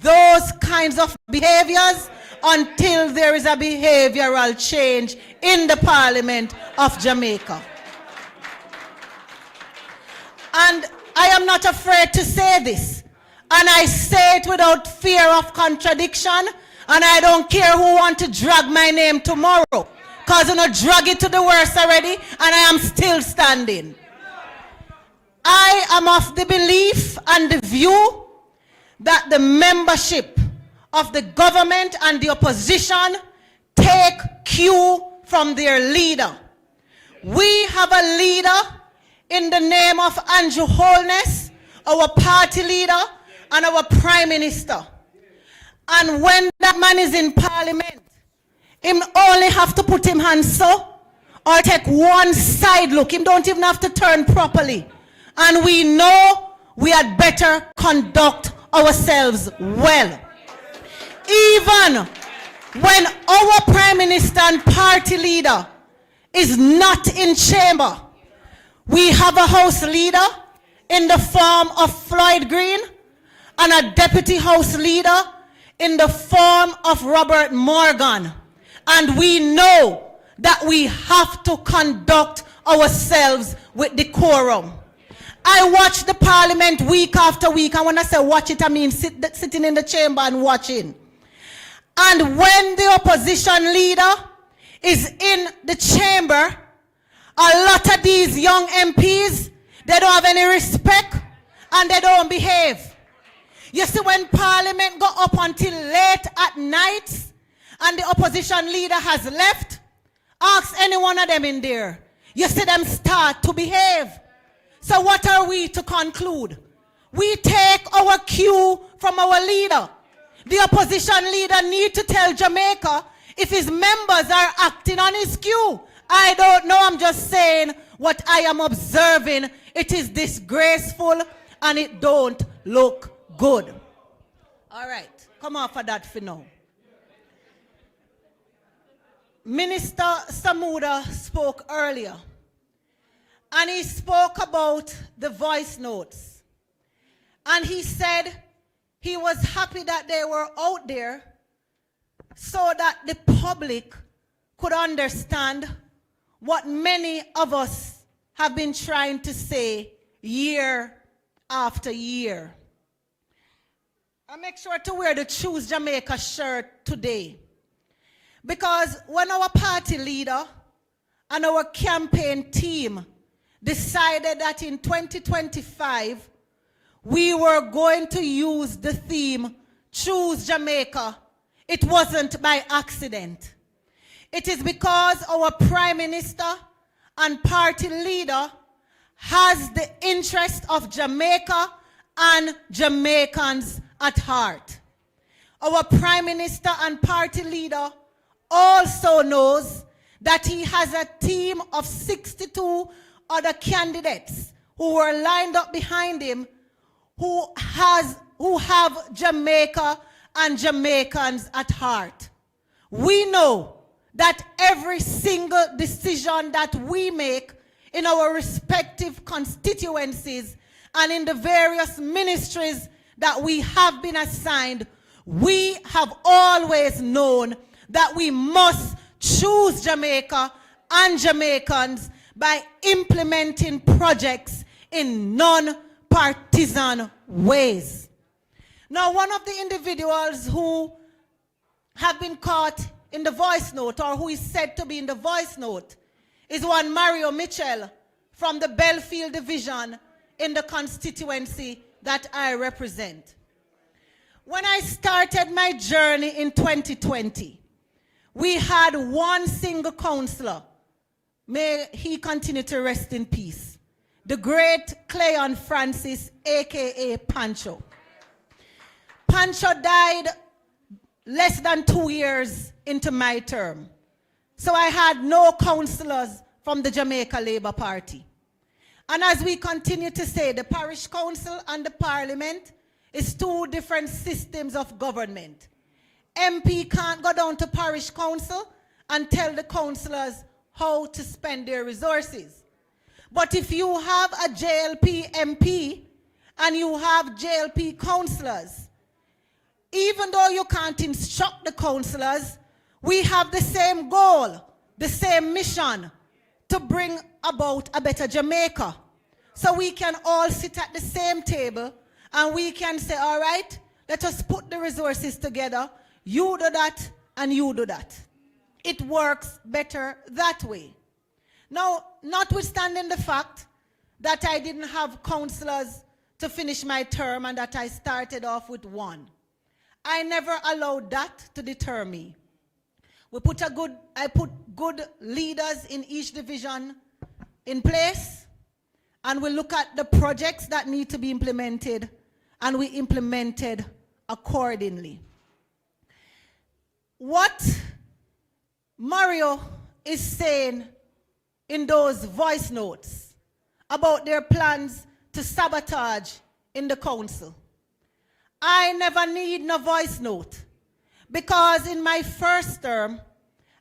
those kinds of behaviors until there is a behavioral change in the Parliament of Jamaica. And I am not afraid to say this. And I say it without fear of contradiction. And I don't care who wants to drag my name tomorrow. Because you know, drag it to the worst already. And I am still standing. I am of the belief and the view that the membership of the government and the opposition take cue from their leader. We have a leader in the name of Andrew Holness, our party leader and our prime minister. And when that man is in parliament, him only have to put him hands so or take one side look. Him don't even have to turn properly. And we know we had better conduct ourselves well. Even when our prime minister and party leader is not in chamber, we have a house leader in the form of Floyd Green and a deputy house leader in the form of Robert Morgan. And we know that we have to conduct ourselves with decorum. I watch the parliament week after week, and when I say watch it, I mean sitting in the chamber and watching. And when the opposition leader is in the chamber, a lot of these young MPs, they don't have any respect and they don't behave. You see, when parliament go up until late at night and the opposition leader has left, ask any one of them in there. You see them start to behave. So what are we to conclude? We take our cue from our leader. The opposition leader need to tell Jamaica if his members are acting on his cue. I don't know, I'm just saying what I am observing. It is disgraceful and it don't look good. All right, come off of that for now. Minister Samuda spoke earlier, and he spoke about the voice notes. And he said he was happy that they were out there so that the public could understand what many of us have been trying to say year after year. I make sure to wear the Choose Jamaica shirt today, because when our party leader and our campaign team decided that in 2025 we were going to use the theme Choose Jamaica, it wasn't by accident. It is because our prime minister and party leader has the interest of Jamaica and Jamaicans at heart. Our prime minister and party leader also knows that he has a team of 62 other candidates who were lined up behind him who have Jamaica and Jamaicans at heart. We know that every single decision that we make in our respective constituencies and in the various ministries that we have been assigned, we have always known that we must choose Jamaica and Jamaicans by implementing projects in non-partisan ways. Now, one of the individuals who have been caught in the voice note, or who is said to be in the voice note, is one Mario Mitchell from the Belfield division in the constituency that I represent. When I started my journey in 2020, we had one single councillor. May he continue to rest in peace. The great Cleon Francis, a.k.a. Pancho. Pancho died less than 2 years into my term. So I had no councillors from the Jamaica Labour Party. And as we continue to say, the parish council and the parliament is two different systems of government. MP can't go down to parish council and tell the councillors how to spend their resources. But if you have a JLP MP and you have JLP councillors, though you can't instruct the councillors, we have the same goal, the same mission to bring about a better Jamaica. So we can all sit at the same table and we can say, all right, let us put the resources together. You do that and you do that. It works better that way. Now, notwithstanding the fact that I didn't have councillors to finish my term and that I started off with one, I never allowed that to deter me. I put good leaders in each division in place, and we look at the projects that need to be implemented, and we implemented accordingly. What Mario is saying in those voice notes about their plans to sabotage in the council, I never need no voice note, because in my first term,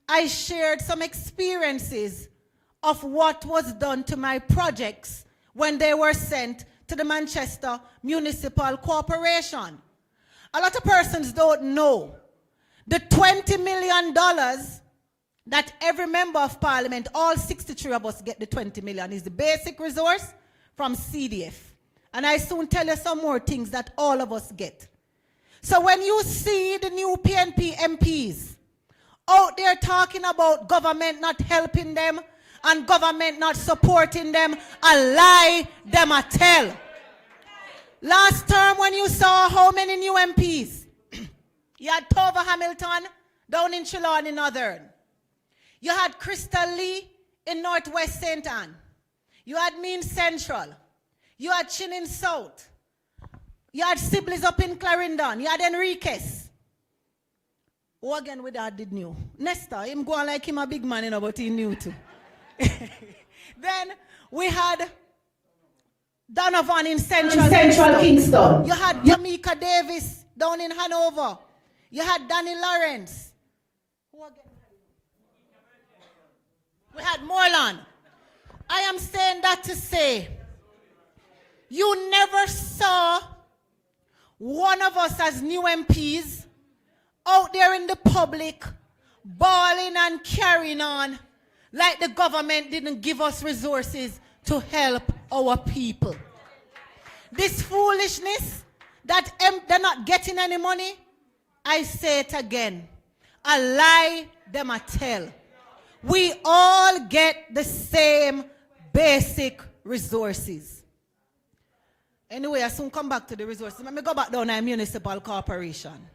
I shared some experiences of what was done to my projects when they were sent to the Manchester Municipal Corporation. A lot of persons don't know the $20 million that every member of parliament, all 63 of us get the 20 million, is the basic resource from CDF. And I soon tell you some more things that all of us get. So when you see the new PNP MPs out there talking about government not helping them and government not supporting them, a lie them a tell. Last term when you saw how many new MPs, you had Tova Hamilton down in Trelawney Northern. You had Crystal Lee in Northwest St. Anne. You had Mean Central. You had Chinin South. You had Sibley's up in Clarendon. You had Enriquez. Who again with that did new? Nesta, him going like him a big man, you know, but he knew too. Then we had Donovan in Central Kingston. You had Jamaica Davis down in Hanover. You had Danny Lawrence. Who again? We had Moreland. I am saying that to say, you never saw one of us as new MPs out there in the public bawling and carrying on like the government didn't give us resources to help our people. This foolishness that they're not getting any money, I say it again, a lie them a tell. We all get the same basic resources. Anyway, I soon come back to the resources. Let me go back down to municipal corporation.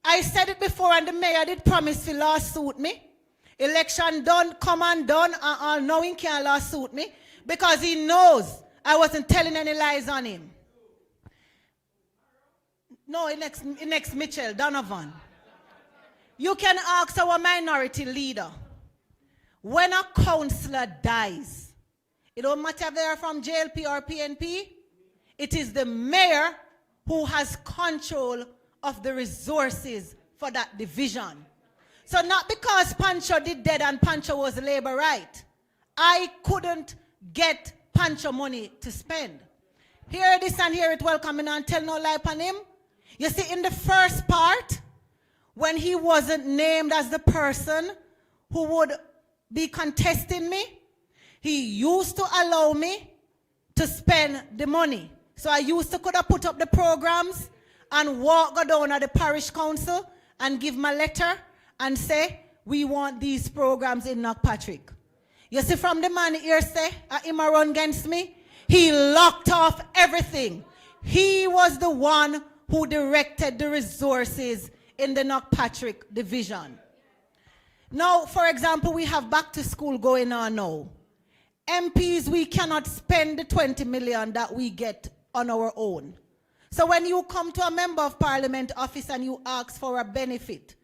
I said it before, and the mayor did promise to lawsuit me. Election done, come and done, and now he can't lawsuit me because he knows I wasn't telling any lies on him. No, next Mitchell, Donovan. You can ask our minority leader, when a councillor dies, it don't matter if they are from JLP or PNP, it is the mayor who has control of the resources for that division. So not because Pancho did dead and Pancho was labor right, I couldn't get Pancho money to spend. Hear this and hear it well coming and tell no lie upon him. You see, in the first part, when he wasn't named as the person who would be contesting me, he used to allow me to spend the money. So I used to could have put up the programs and go down at the parish council and give my letter and say, we want these programs in Knockpatrick. You see, from the man here say, him a run against me, he locked off everything. He was the one who directed the resources in the Knockpatrick division. Now, for example, we have back to school going on now. MPs, we cannot spend the 20 million that we get on our own. So when you come to a member of parliament office and you ask for a benefit,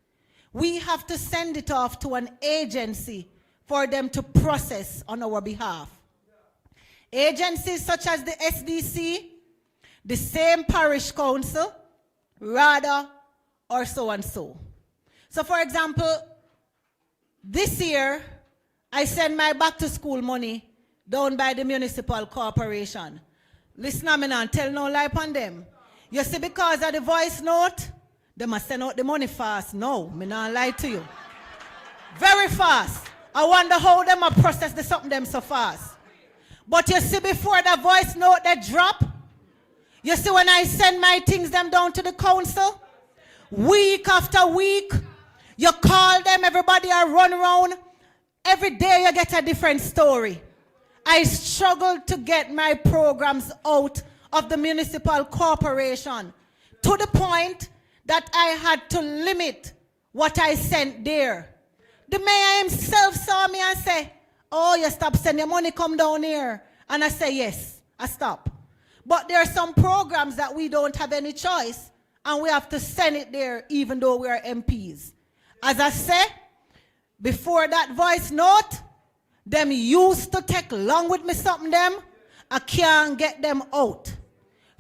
we have to send it off to an agency for them to process on our behalf. Agencies such as the SDC, the same parish council, RADA, or so and so. So for example, this year, I send my back to school money down by the municipal corporation. Listen, I'm not tell no lie upon them. You see, because of the voice note, they must send out the money fast. No, me not lie to you. Very fast. I wonder how them a process the something them so fast. But you see, before the voice note they drop, you see when I send my things them down to the council, week after week, you call them, everybody I run around. Every day you get a different story. I struggled to get my programs out of the municipal corporation to the point that I had to limit what I sent there. The mayor himself saw me and said, oh, you stop sending your money, come down here. And I say, yes, I stop. But there are some programs that we don't have any choice, and we have to send it there even though we are MPs. As I say, before that voice note, them used to take long with me something them, I can't get them out.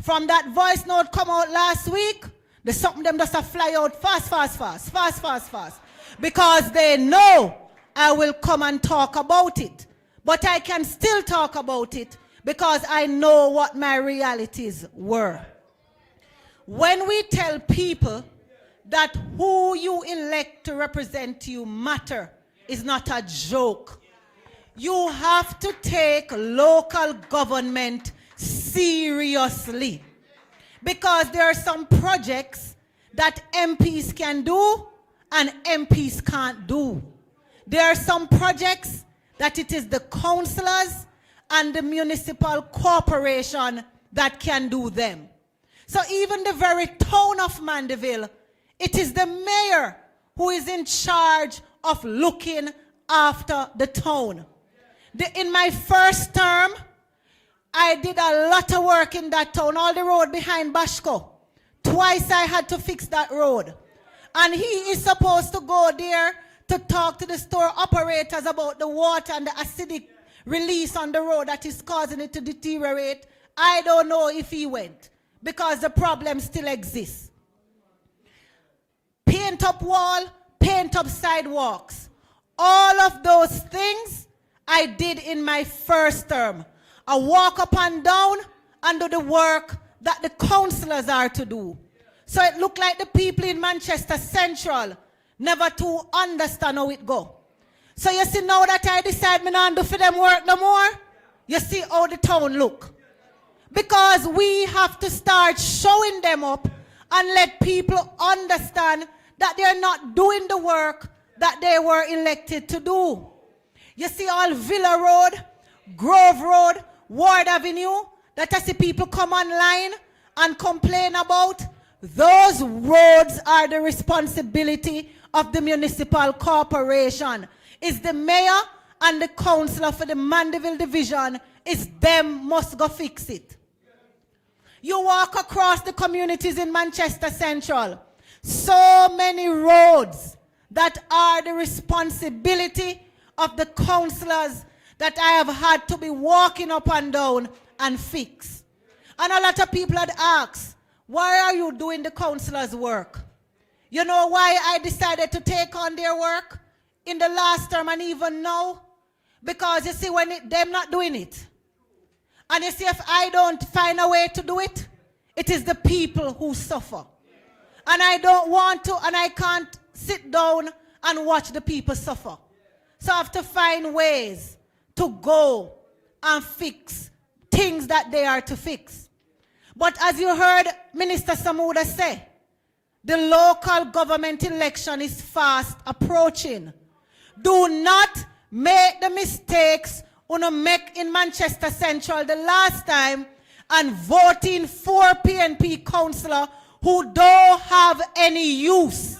From that voice note come out last week, the something them just a fly out fast. Because they know I will come and talk about it. But I can still talk about it because I know what my realities were. When we tell people that who you elect to represent you matter is not a joke. You have to take local government seriously. Because there are some projects that MPs can do and MPs can't do. There are some projects that it is the councillors and the municipal corporation that can do them. So even the very town of Mandeville, it is the mayor who is in charge of looking after the town. In my first term, I did a lot of work in that town, all the road behind Bashko. Twice I had to fix that road. And he is supposed to go there to talk to the store operators about the water and the acidic release on the road that is causing it to deteriorate. I don't know if he went because the problem still exists. Paint up wall, paint up sidewalks. All of those things I did in my first term. I walk up and down and do the work that the councillors are to do. So it looked like the people in Manchester Central never to understand how it go. So you see now that I decide me not do for them work no more, you see how the town look. Because we have to start showing them up and let people understand that they're not doing the work that they were elected to do. You see all Villa Road, Grove Road, Ward Avenue, that I see people come online and complain about. Those roads are the responsibility of the municipal corporation. It's the mayor and the councillor for the Mandeville division. It's them must go fix it. You walk across the communities in Manchester Central. So many roads that are the responsibility of the councillors that I have had to be walking up and down and fix. And a lot of people had asked, why are you doing the councillors' work? You know why I decided to take on their work in the last term and even now? Because you see, when them not doing it, and you see, if I don't find a way to do it, it is the people who suffer. And I don't want to, and I can't sit down and watch the people suffer. So I have to find ways to go and fix things that they are to fix. But as you heard Minister Samuda say, the local government election is fast approaching. Do not make the mistakes you make in Manchester Central the last time and voting for PNP councillor who don't have any use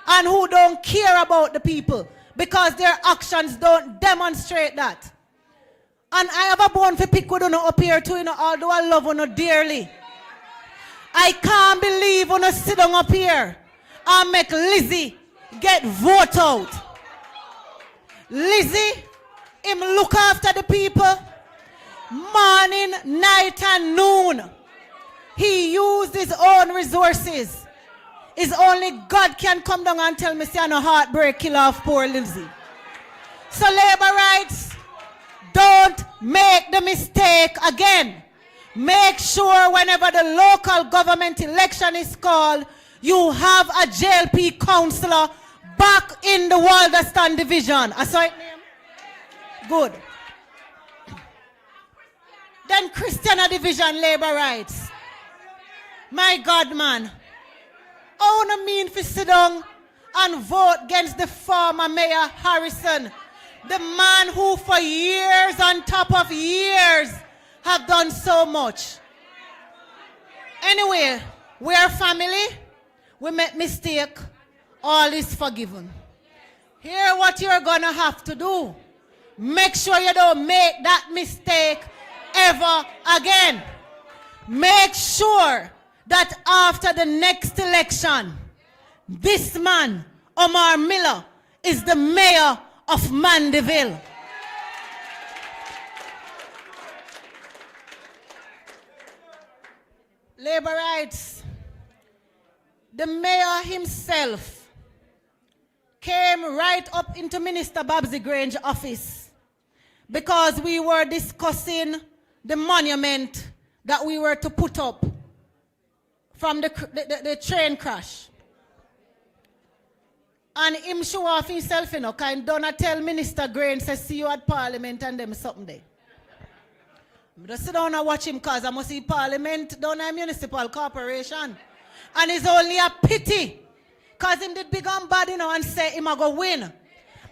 and who don't care about the people because their actions don't demonstrate that. And I have a bone for pick with you up here too, although I love you dearly. I can't believe you sit down up here and make Lizzie get vote out. Lizzie, him look after the people morning, night and noon. He used his own resources. It's only God can come down and tell me say no heartbreak kill off poor Lizzie. So labor rights, don't make the mistake again. Make sure whenever the local government election is called, you have a JLP councillor back in the Walderston division. I saw it name? Good. Then Christiana division, labor rights. My God, man. I want to mean to sit down and vote against the former Mayor Harrison, the man who for years on top of years have done so much. Anyway, we are family. We make mistake. All is forgiven. Here what you're going to have to do. Make sure you don't make that mistake ever again. Make sure that after the next election, this man, Omar Miller, is the mayor of Mandeville. Labor rights. The mayor himself came right up into Minister Babsy Grange's office because we were discussing the monument that we were to put up from the train crash. And him show off himself, you know, kind don't tell Minister Grange, say, see you at Parliament and them something there. I just sit down and watch him because I must see Parliament down at Municipal Corporation. And it's only a pity because him did big and bad, you know, and say him a go win.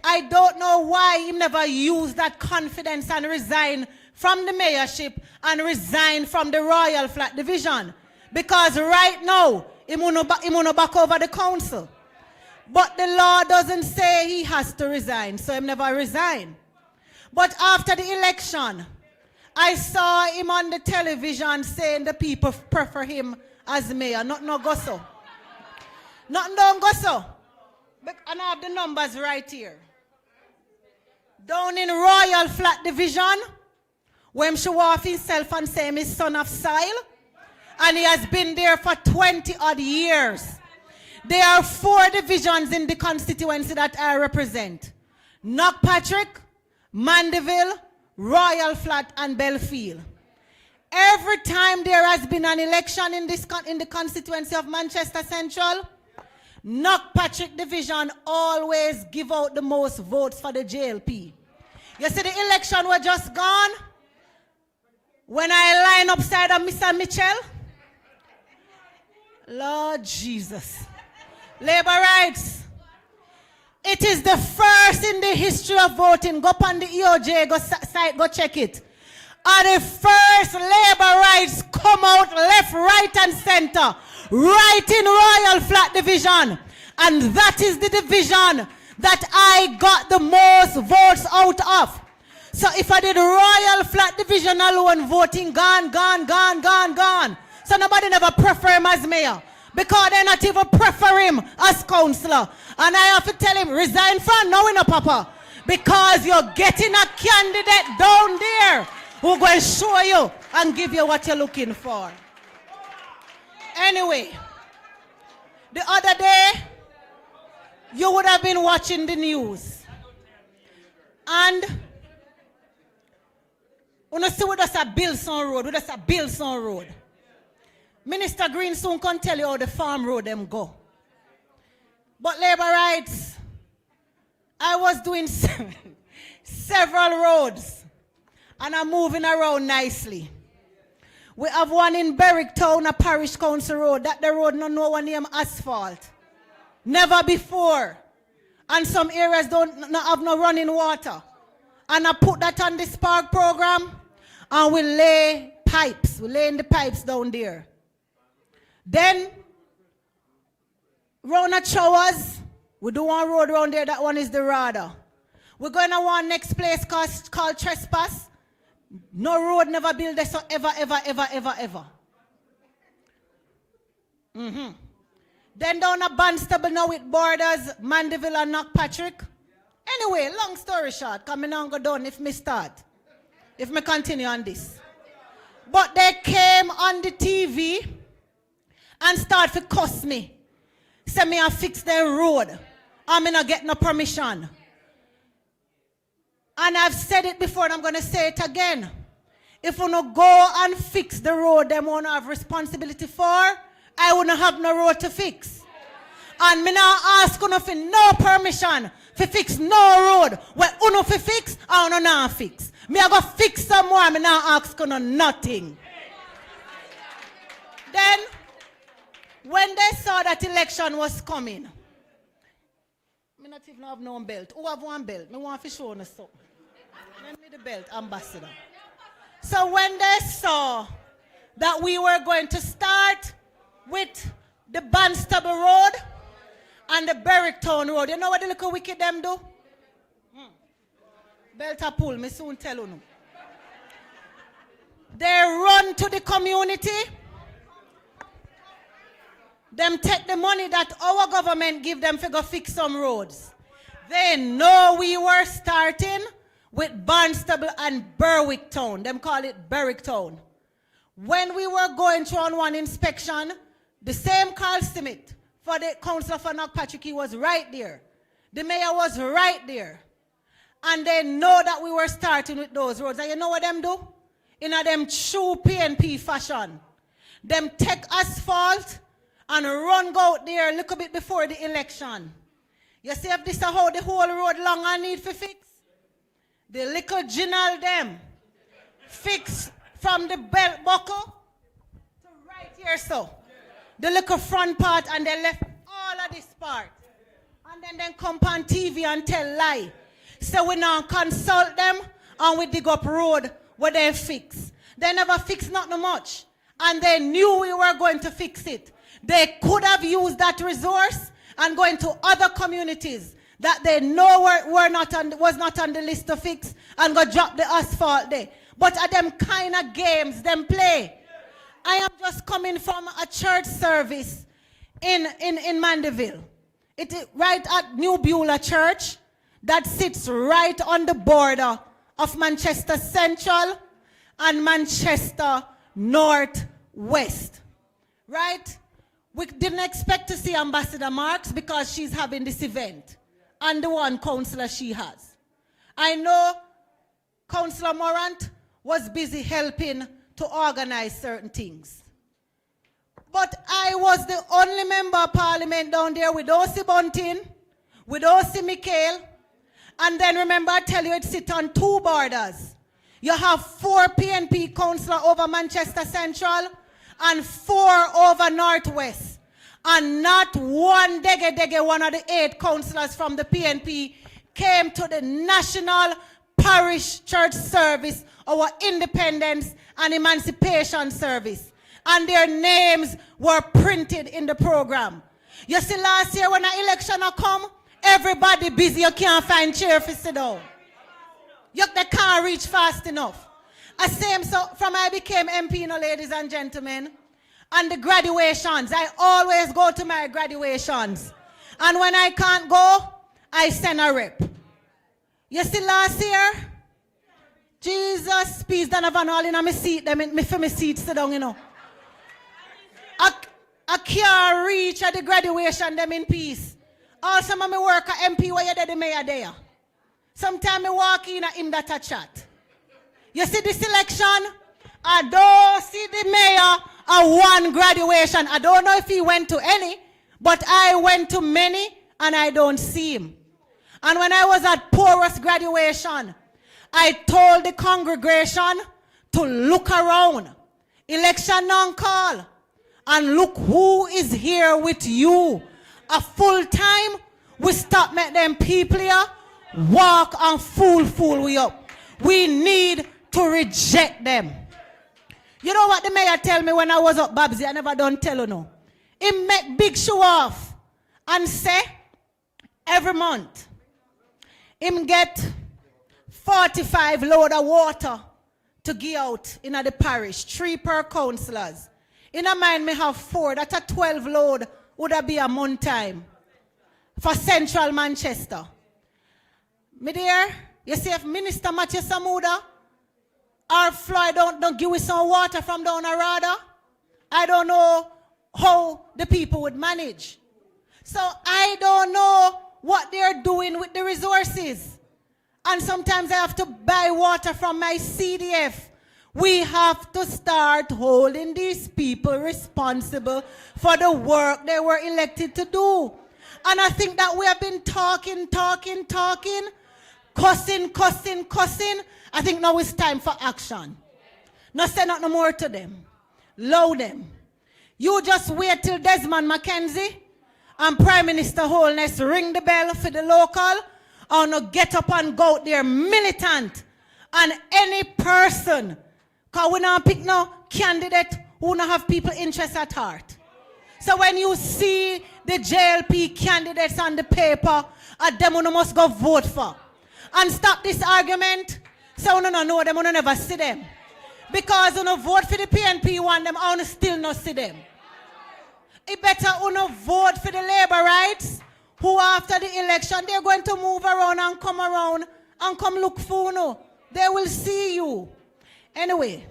I don't know why he never used that confidence and resign from the mayorship and resign from the Royal Flat Division. Because right now, he wanna back over the council. But the law doesn't say he has to resign, so he never resigned. But after the election, I saw him on the television saying the people prefer him as mayor. Nothing no go so. Nothing don't go so. And I have the numbers right here. Down in Royal Flat Division, when he show off himself and say him is son of soil, and he has been there for 20 odd years. There are 4 divisions in the constituency that I represent. Knockpatrick, Mandeville, Royal Flat, and Belfield. Every time there has been an election in the constituency of Manchester Central, Knockpatrick division always give out the most votes for the JLP. You see the election were just gone? When I line up side of Mr. Mitchell, Lord Jesus. Labor rights. It is the first in the history of voting. Go up on the EOJ, go site, go check it. And the first labor rights come out left, right, and center. Right in Royal Flat Division. And that is the division that I got the most votes out of. So if I did Royal Flat Division alone, voting gone. So nobody never prefer him as mayor. Because they not even prefer him as councillor. And I have to tell him, resign from now, no, Papa. Because you're getting a candidate down there who going to show you and give you what you're looking for. Anyway, the other day, you would have been watching the news. And you see we just a Bilson Road. Minister Green soon can tell you how the farm road them go. But labor rights, I was doing several roads and I'm moving around nicely. We have one in Berwick Town, a parish council road. That the road no one name asphalt. Never before. And some areas don't have no running water. And I put that on the Spark program and we lay pipes. We lay in the pipes down there. Then, round at Showers, we do one road around there, that one is the Rada. We're going to one next place called Trespass. No road never built there, so ever. Then down at Barnstable now with borders, Mandeville and Knockpatrick. Anyway, long story short, coming on go down if me start. If me continue on this. But they came on the TV and start to cuss me. Say me I fix their road. I'm not get no permission. And I've said it before and I'm going to say it again. if you no go and fix the road them won't have responsibility for, I wouldn't have no road to fix. And me now ask you for no permission to fix no road. Well, you fi fix or you not fix. Me I go fix somewhere, me now ask you nothing. Then, when they saw that election was coming, me not even have no belt. Who have one belt? Me want to show you something. Lend me the belt, ambassador. So when they saw that we were going to start with the Barnstable Road and the Berwicktown Road, you know what the little wicked them do? Belt a pull, me soon tell you. They run to the community. Them take the money that our government give them to go fix some roads. They know we were starting with Barnstable and Berwicktown. Them call it Berwicktown. When we were going through on one inspection, the same Carl Smith for the councillor for Knockpatrick, he was right there. The mayor was right there. And they know that we were starting with those roads. And you know what them do? In a them true PNP fashion. Them take asphalt and run go out there a little bit before the election. You see if this is how the whole road long and need for fix? The little general them fix from the belt buckle to right here so. The little front part and they left all of this part. And then they come on TV and tell lie. So we now consult them and we dig up road where they fix. They never fix nothing much. And they knew we were going to fix it. They could have used that resource and go into other communities that they know was not on the list to fix and go drop the asphalt there. But at them kind of games them play. I am just coming from a church service in Mandeville. It is right at New Beulah Church that sits right on the border of Manchester Central and Manchester Northwest. Right? We didn't expect to see Ambassador Marks because she's having this event and the one councillor she has. I know Councillor Morant was busy helping to organize certain things. But I was the only member of parliament down there. We don't see Bunting, we don't see Mikhail. And then remember I tell you it sits on two borders. You have 4 PNP councillors over Manchester Central and 4 over Northwest. And not one one of the 8 councillors from the PNP came to the National Parish Church Service, our Independence and Emancipation Service. And their names were printed in the program. You see last year when the election come, everybody busy, you can't find chair to sit down. They can't reach fast enough. So from I became MP, ladies and gentlemen, and the graduations, I always go to my graduations. And when I can't go, I send a rep. You see last year, Jesus, peace, don't have all in my seat, me for my seat sit down, I can't reach at the graduation them in peace. Also, I work at MP where you're the mayor there. Sometimes I walk in at him that a chat. You see this election? I don't see the mayor at one graduation. I don't know if he went to any, but I went to many and I don't see him. And when I was at Porous graduation, I told the congregation to look around. Election non-call. And look who is here with you. A full time, we stop make them people here walk and fool we up. We need to reject them. You know what the mayor tell me when I was up, Babsy? I never done tell you no. He make big show off and say every month him get 45 load of water to give out in the parish, 3 per councillors. In a mind me have 4, that's a 12 load would that be a month time for central Manchester. Me dear, you see if Minister Matthew Samuda or Floyd don't give us some water from down a radar, I don't know how the people would manage. So I don't know what they're doing with the resources. And sometimes I have to buy water from my CDF, We have to start holding these people responsible for the work they were elected to do. And I think that we have been talking, cussing. I think now it's time for action. Not say nothing more to them. Low them. You just wait till Desmond McKenzie and Prime Minister Holness ring the bell for the local, or no get up and go out there militant. And any person, because we don't pick no candidate who don't have people interest at heart. So when you see the JLP candidates on the paper, them you must go vote for. And stop this argument. So you don't know them, you never see them. Because you don't vote for the PNP one, them you still not see them. It better you don't vote for the labor rights, who after the election, they're going to move around and come look for you. They will see you. Anyway,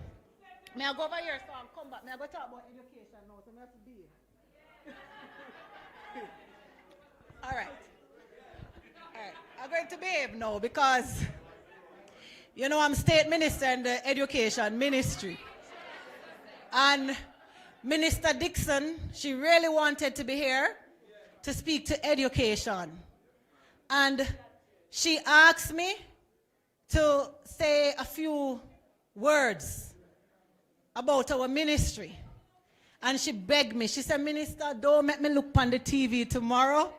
may I go over here so I'll come back. May I go talk about education now? So I have to be here. All right. I'm going to behave now because, you know, I'm state minister in the education ministry. And Minister Dixon, she really wanted to be here to speak to education. And she asked me to say a few words about our ministry. And she begged me. She said, Minister, don't make me look on the TV tomorrow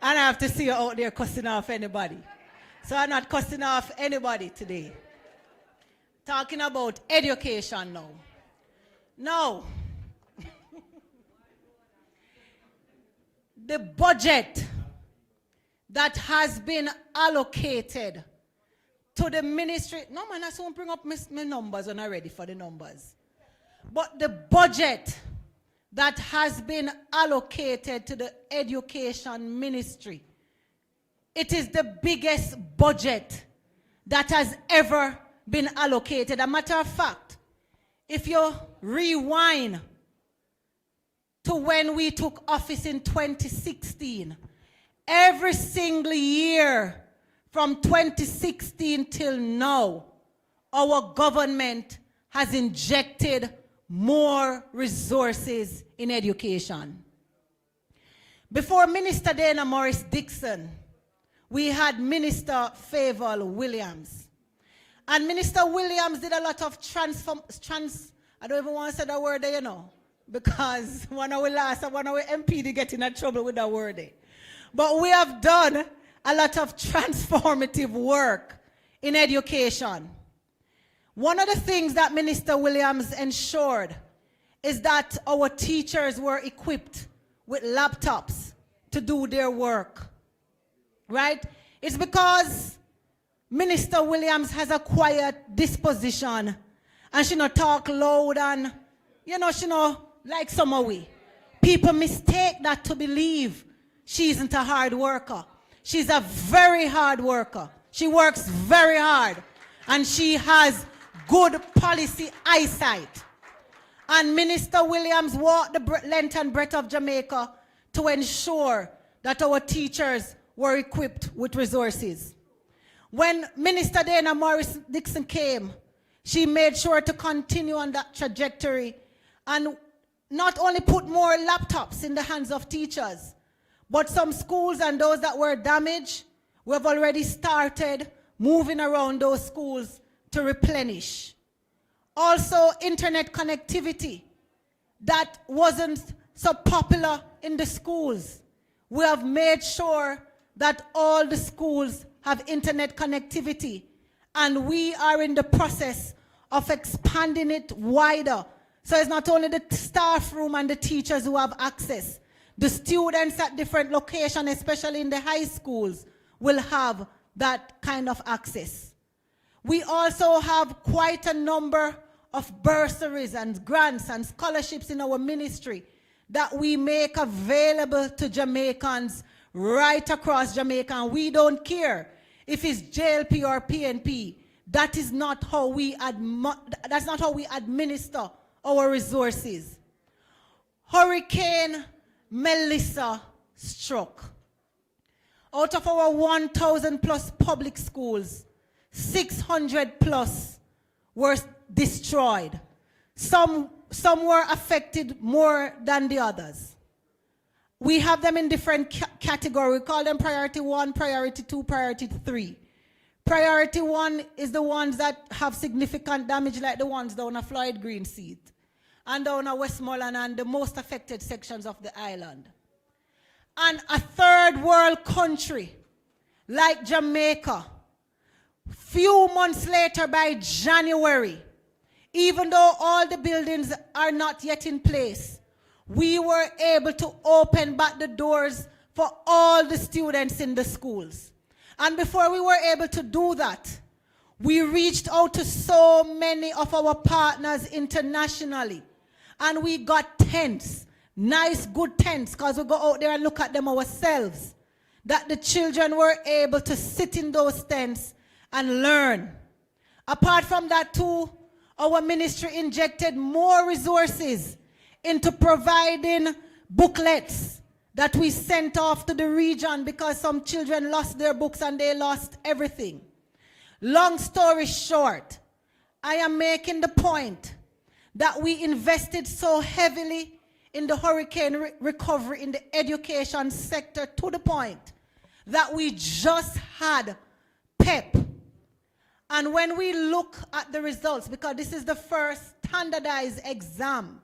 and I have to see you out there cussing off anybody. So I'm not cussing off anybody today. Talking about education now. Now, the budget that has been allocated to the ministry. No, man, I won't bring up my numbers when I'm ready for the numbers. But the budget that has been allocated to the education ministry, it is the biggest budget that has ever been allocated. A matter of fact, if you rewind to when we took office in 2016, every single year from 2016 till now, our government has injected more resources in education. Before Minister Dana Morris Dixon, we had Minister Favour Williams. And Minister Williams did a lot of I don't even want to say that word there, you know, because one of our MP to get in trouble with that word there. But we have done a lot of transformative work in education. One of the things that Minister Williams ensured is that our teachers were equipped with laptops to do their work. Right? It's because Minister Williams has a quiet disposition and she not talk loud and, you know, she not like some of we. People mistake that to believe she isn't a hard worker. She's a very hard worker. She works very hard and she has good policy eyesight. And Minister Williams walked the length and breadth of Jamaica to ensure that our teachers were equipped with resources. When Minister Dana Morris Dixon came, she made sure to continue on that trajectory and not only put more laptops in the hands of teachers, but some schools and those that were damaged, we have already started moving around those schools to replenish. Also, internet connectivity that wasn't so popular in the schools. We have made sure that all the schools have internet connectivity, and we are in the process of expanding it wider. So it's not only the staff room and the teachers who have access. The students at different locations, especially in the high schools, will have that kind of access. We also have quite a number of bursaries and grants and scholarships in our ministry that we make available to Jamaicans right across Jamaica. And we don't care if it's JLP or PNP. That is not how we administer our resources. Hurricane Melissa struck. Out of our 1,000 plus public schools, 600 plus were destroyed. Some were affected more than the others. We have them in different categories. We call them priority 1, priority 2, priority 3. Priority 1 is the ones that have significant damage, like the ones down a Floyd Green Seat and down a Westmoreland and the most affected sections of the island. And a third world country like Jamaica, few months later by January, even though all the buildings are not yet in place, we were able to open back the doors for all the students in the schools. And before we were able to do that, we reached out to so many of our partners internationally. And we got tents, nice, good tents, because we go out there and look at them ourselves, that the children were able to sit in those tents and learn. Apart from that too, our ministry injected more resources into providing booklets that we sent off to the region because some children lost their books and they lost everything. Long story short, I am making the point that we invested so heavily in the hurricane recovery in the education sector to the point that we just had PEP. And when we look at the results, because this is the first standardized exam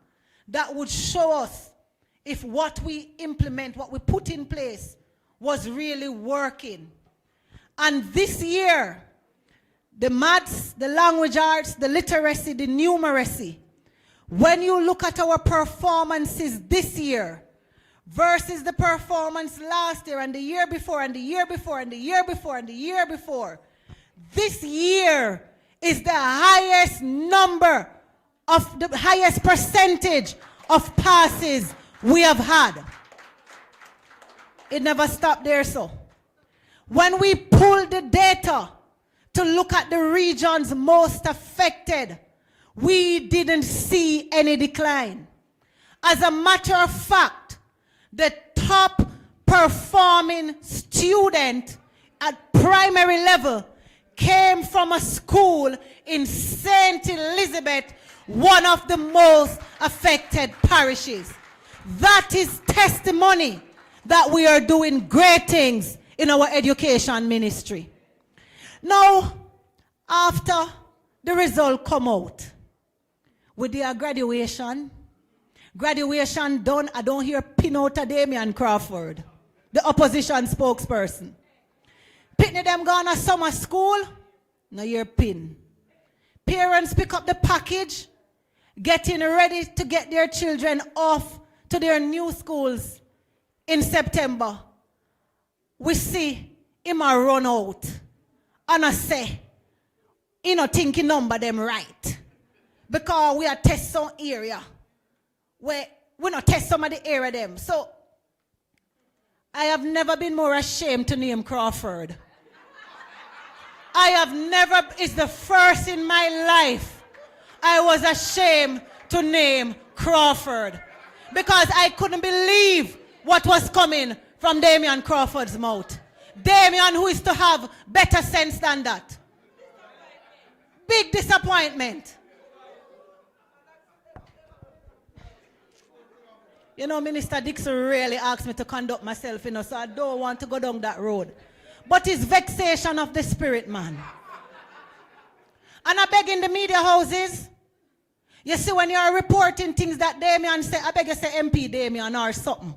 that would show us if what we implement, what we put in place, was really working. And this year, the maths, the language arts, the literacy, the numeracy, when you look at our performances this year versus the performance last year and the year before and the year before and the year before and the year before, this year is the highest number of the highest percentage of passes we have had. It never stopped there, so. When we pulled the data to look at the regions most affected, we didn't see any decline. As a matter of fact, the top performing student at primary level came from a school in St. Elizabeth, one of the most affected parishes. That is testimony that we are doing great things in our education ministry. Now, after the result come out, with their graduation done, I don't hear pin out of Damian Crawford, the opposition spokesperson. Pitney them gone to summer school, no hear pin. Parents pick up the package, getting ready to get their children off to their new schools in September. We see him a run out and I say, you know, thinking number them right. Because we are test some area where we not test some of the area them. So I have never been more ashamed to name Crawford. I have never, it's the first in my life I was ashamed to name Crawford. Because I couldn't believe what was coming from Damian Crawford's mouth. Damian, who is to have better sense than that. Big disappointment. You know, Minister Dixon really asked me to conduct myself, you know, so I don't want to go down that road. But it's vexation of the spirit, man. And I beg in the media houses, you see when you're reporting things that Damian say, I beg you say MP Damian or something.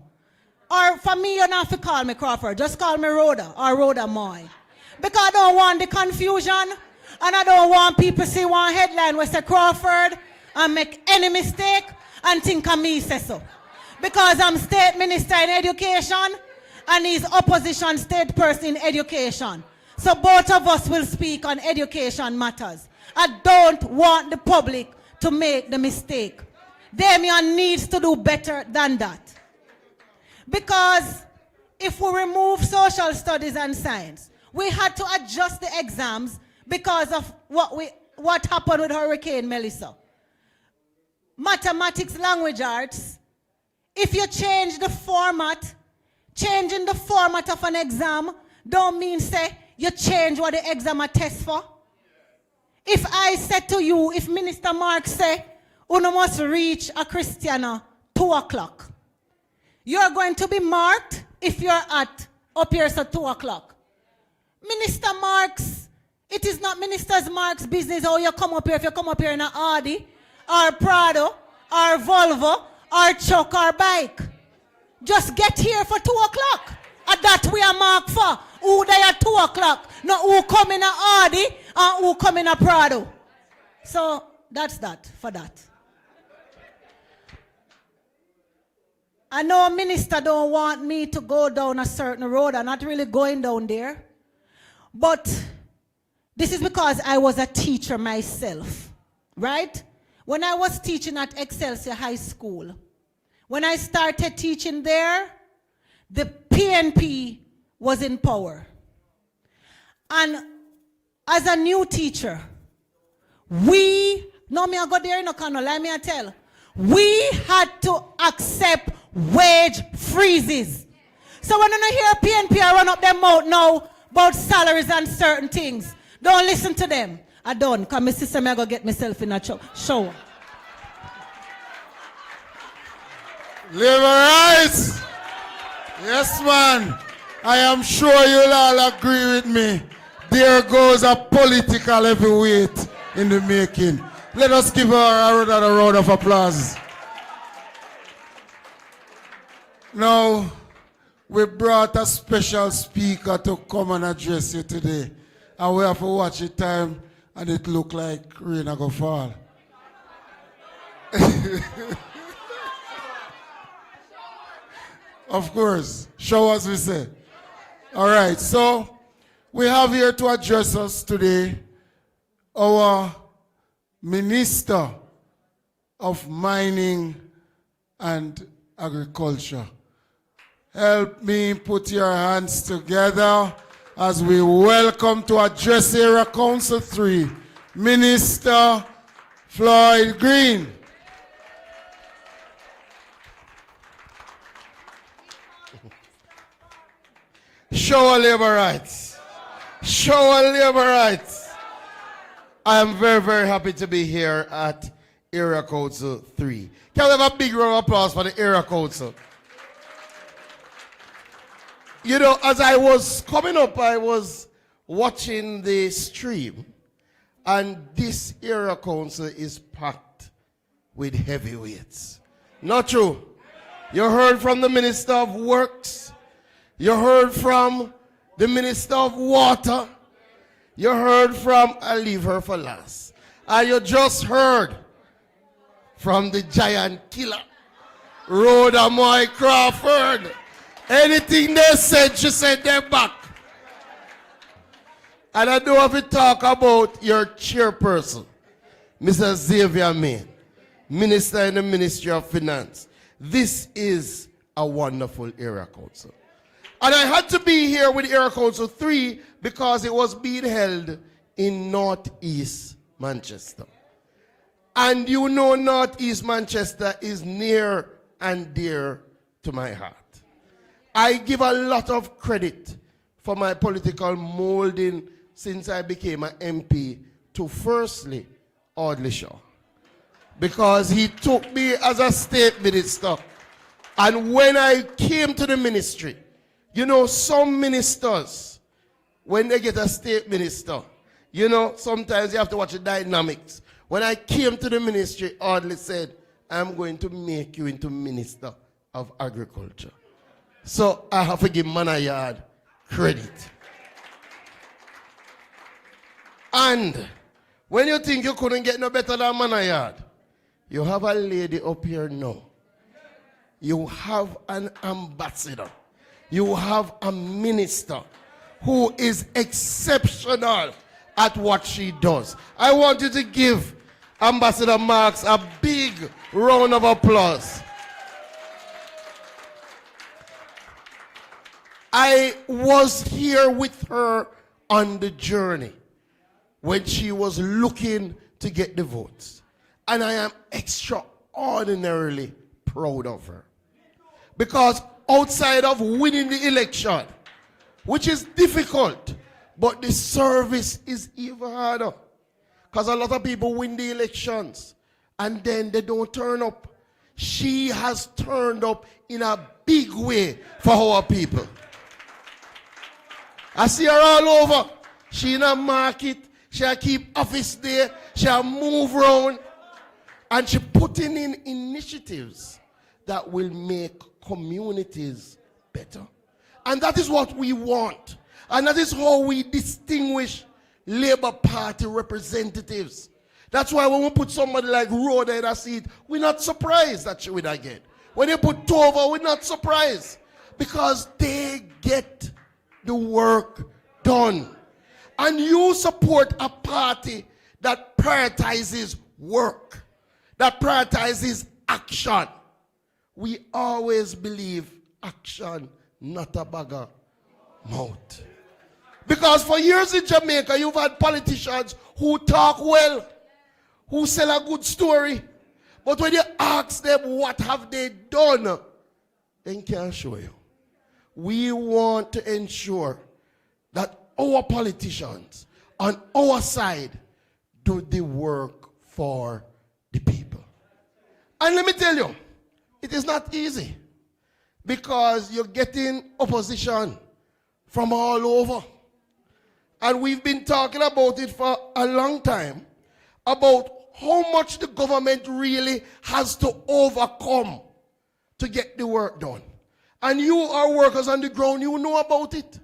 Or for me, you don't have to call me Crawford. Just call me Rhoda or Rhoda Moy. Because I don't want the confusion. And I don't want people to see one headline where say Crawford and make any mistake and think of me say so. Because I'm state minister in education and he's opposition state person in education. So both of us will speak on education matters. I don't want the public to make the mistake. Damian needs to do better than that. Because if we remove social studies and science, we had to adjust the exams because of what happened with Hurricane Melissa. Mathematics, language arts, if you change the format, changing the format of an exam don't mean say you change what the exam are test for. if I said to you, if Minister Mark say, you must reach a Christiana 2 o'clock, you're going to be marked if you're at up here at 2 o'clock. Minister Mark's, it is not Minister Mark's business how you come up here. If you come up here in an Audi, or Prado, or Volvo, or truck, or bike. Just get here for 2 o'clock. And that we are marked for. Who they at 2 o'clock. Not who come in an Audi, and who come in a Prado. So, that's that, for that. I know minister don't want me to go down a certain road. I'm not really going down there. But this is because I was a teacher myself. Right? When I was teaching at Excelsior High School, when I started teaching there, the PNP was in power. And as a new teacher, we had to accept wage freezes. So when you hear PNP run up their mouth now about salaries and certain things, don't listen to them. I don't, because my sister may go get myself in a shower. Labor rights. Yes, man. I am sure you'll all agree with me. There goes a political heavyweight in the making. Let us give her a round of applause. Now, we brought a special speaker to come and address you today. And we have to watch the time, and it look like rain go fall. Of course, show us, we say. All right, so we have here to address us today our Minister of Mining and Agriculture. Help me put your hands together as we welcome to address Area Council 3, Minister Floyd Green. Show our labor rights. Show our labor rights. I am very, very happy to be here at Area Council 3. Can we have a big round of applause for the Area Council? You know, as I was coming up, I was watching the stream, and this Area Council is packed with heavyweights. Not true. You heard from the Minister of Works. You heard from the Minister of Water. You heard from, I'll leave her for last. And you just heard from the giant killer, Rhoda Moy Crawford. Anything they said, she said they're back. And I do have to talk about your chairperson, Mr. Xavier Main, Minister in the Ministry of Finance. This is a wonderful Area Council. And I had to be here with Area Council 3 because it was being held in Northeast Manchester. And you know Northeast Manchester is near and dear to my heart. I give a lot of credit for my political molding since I became an MP to firstly Audley Shaw, because he took me as a state minister. And when I came to the ministry, you know, some ministers, when they get a state minister, you know, sometimes you have to watch the dynamics. When I came to the ministry, Audley said, I'm going to make you into Minister of Agriculture. So I have to give Manayard credit. And when you think you couldn't get no better than Manayard, you have a lady up here now. You have an ambassador. You have a minister who is exceptional at what she does. I want you to give Ambassador Marks a big round of applause. I was here with her on the journey when she was looking to get the votes. And I am extraordinarily proud of her. Because outside of winning the election, which is difficult, but the service is even harder. Because a lot of people win the elections and then they don't turn up. She has turned up in a big way for our people. I see her all over. She in a market. She keep office there. She move around. And she putting in initiatives that will make communities better. And that is what we want. And that is how we distinguish Labour Party representatives. That's why when we put somebody like Rhoda in a seat, we're not surprised that she will not get. When you put Tova, we're not surprised. Because they get the work done. And you support a party that prioritizes work, that prioritizes action. We always believe action, not a bagger mouth. Because for years in Jamaica, you've had politicians who talk well, who sell a good story. But when you ask them what have they done, they can't show you. We want to ensure that our politicians on our side do the work for the people. And let me tell you, it is not easy because you're getting opposition from all over. And we've been talking about it for a long time, about how much the government really has to overcome to get the work done. And you are workers on the ground, you know about it.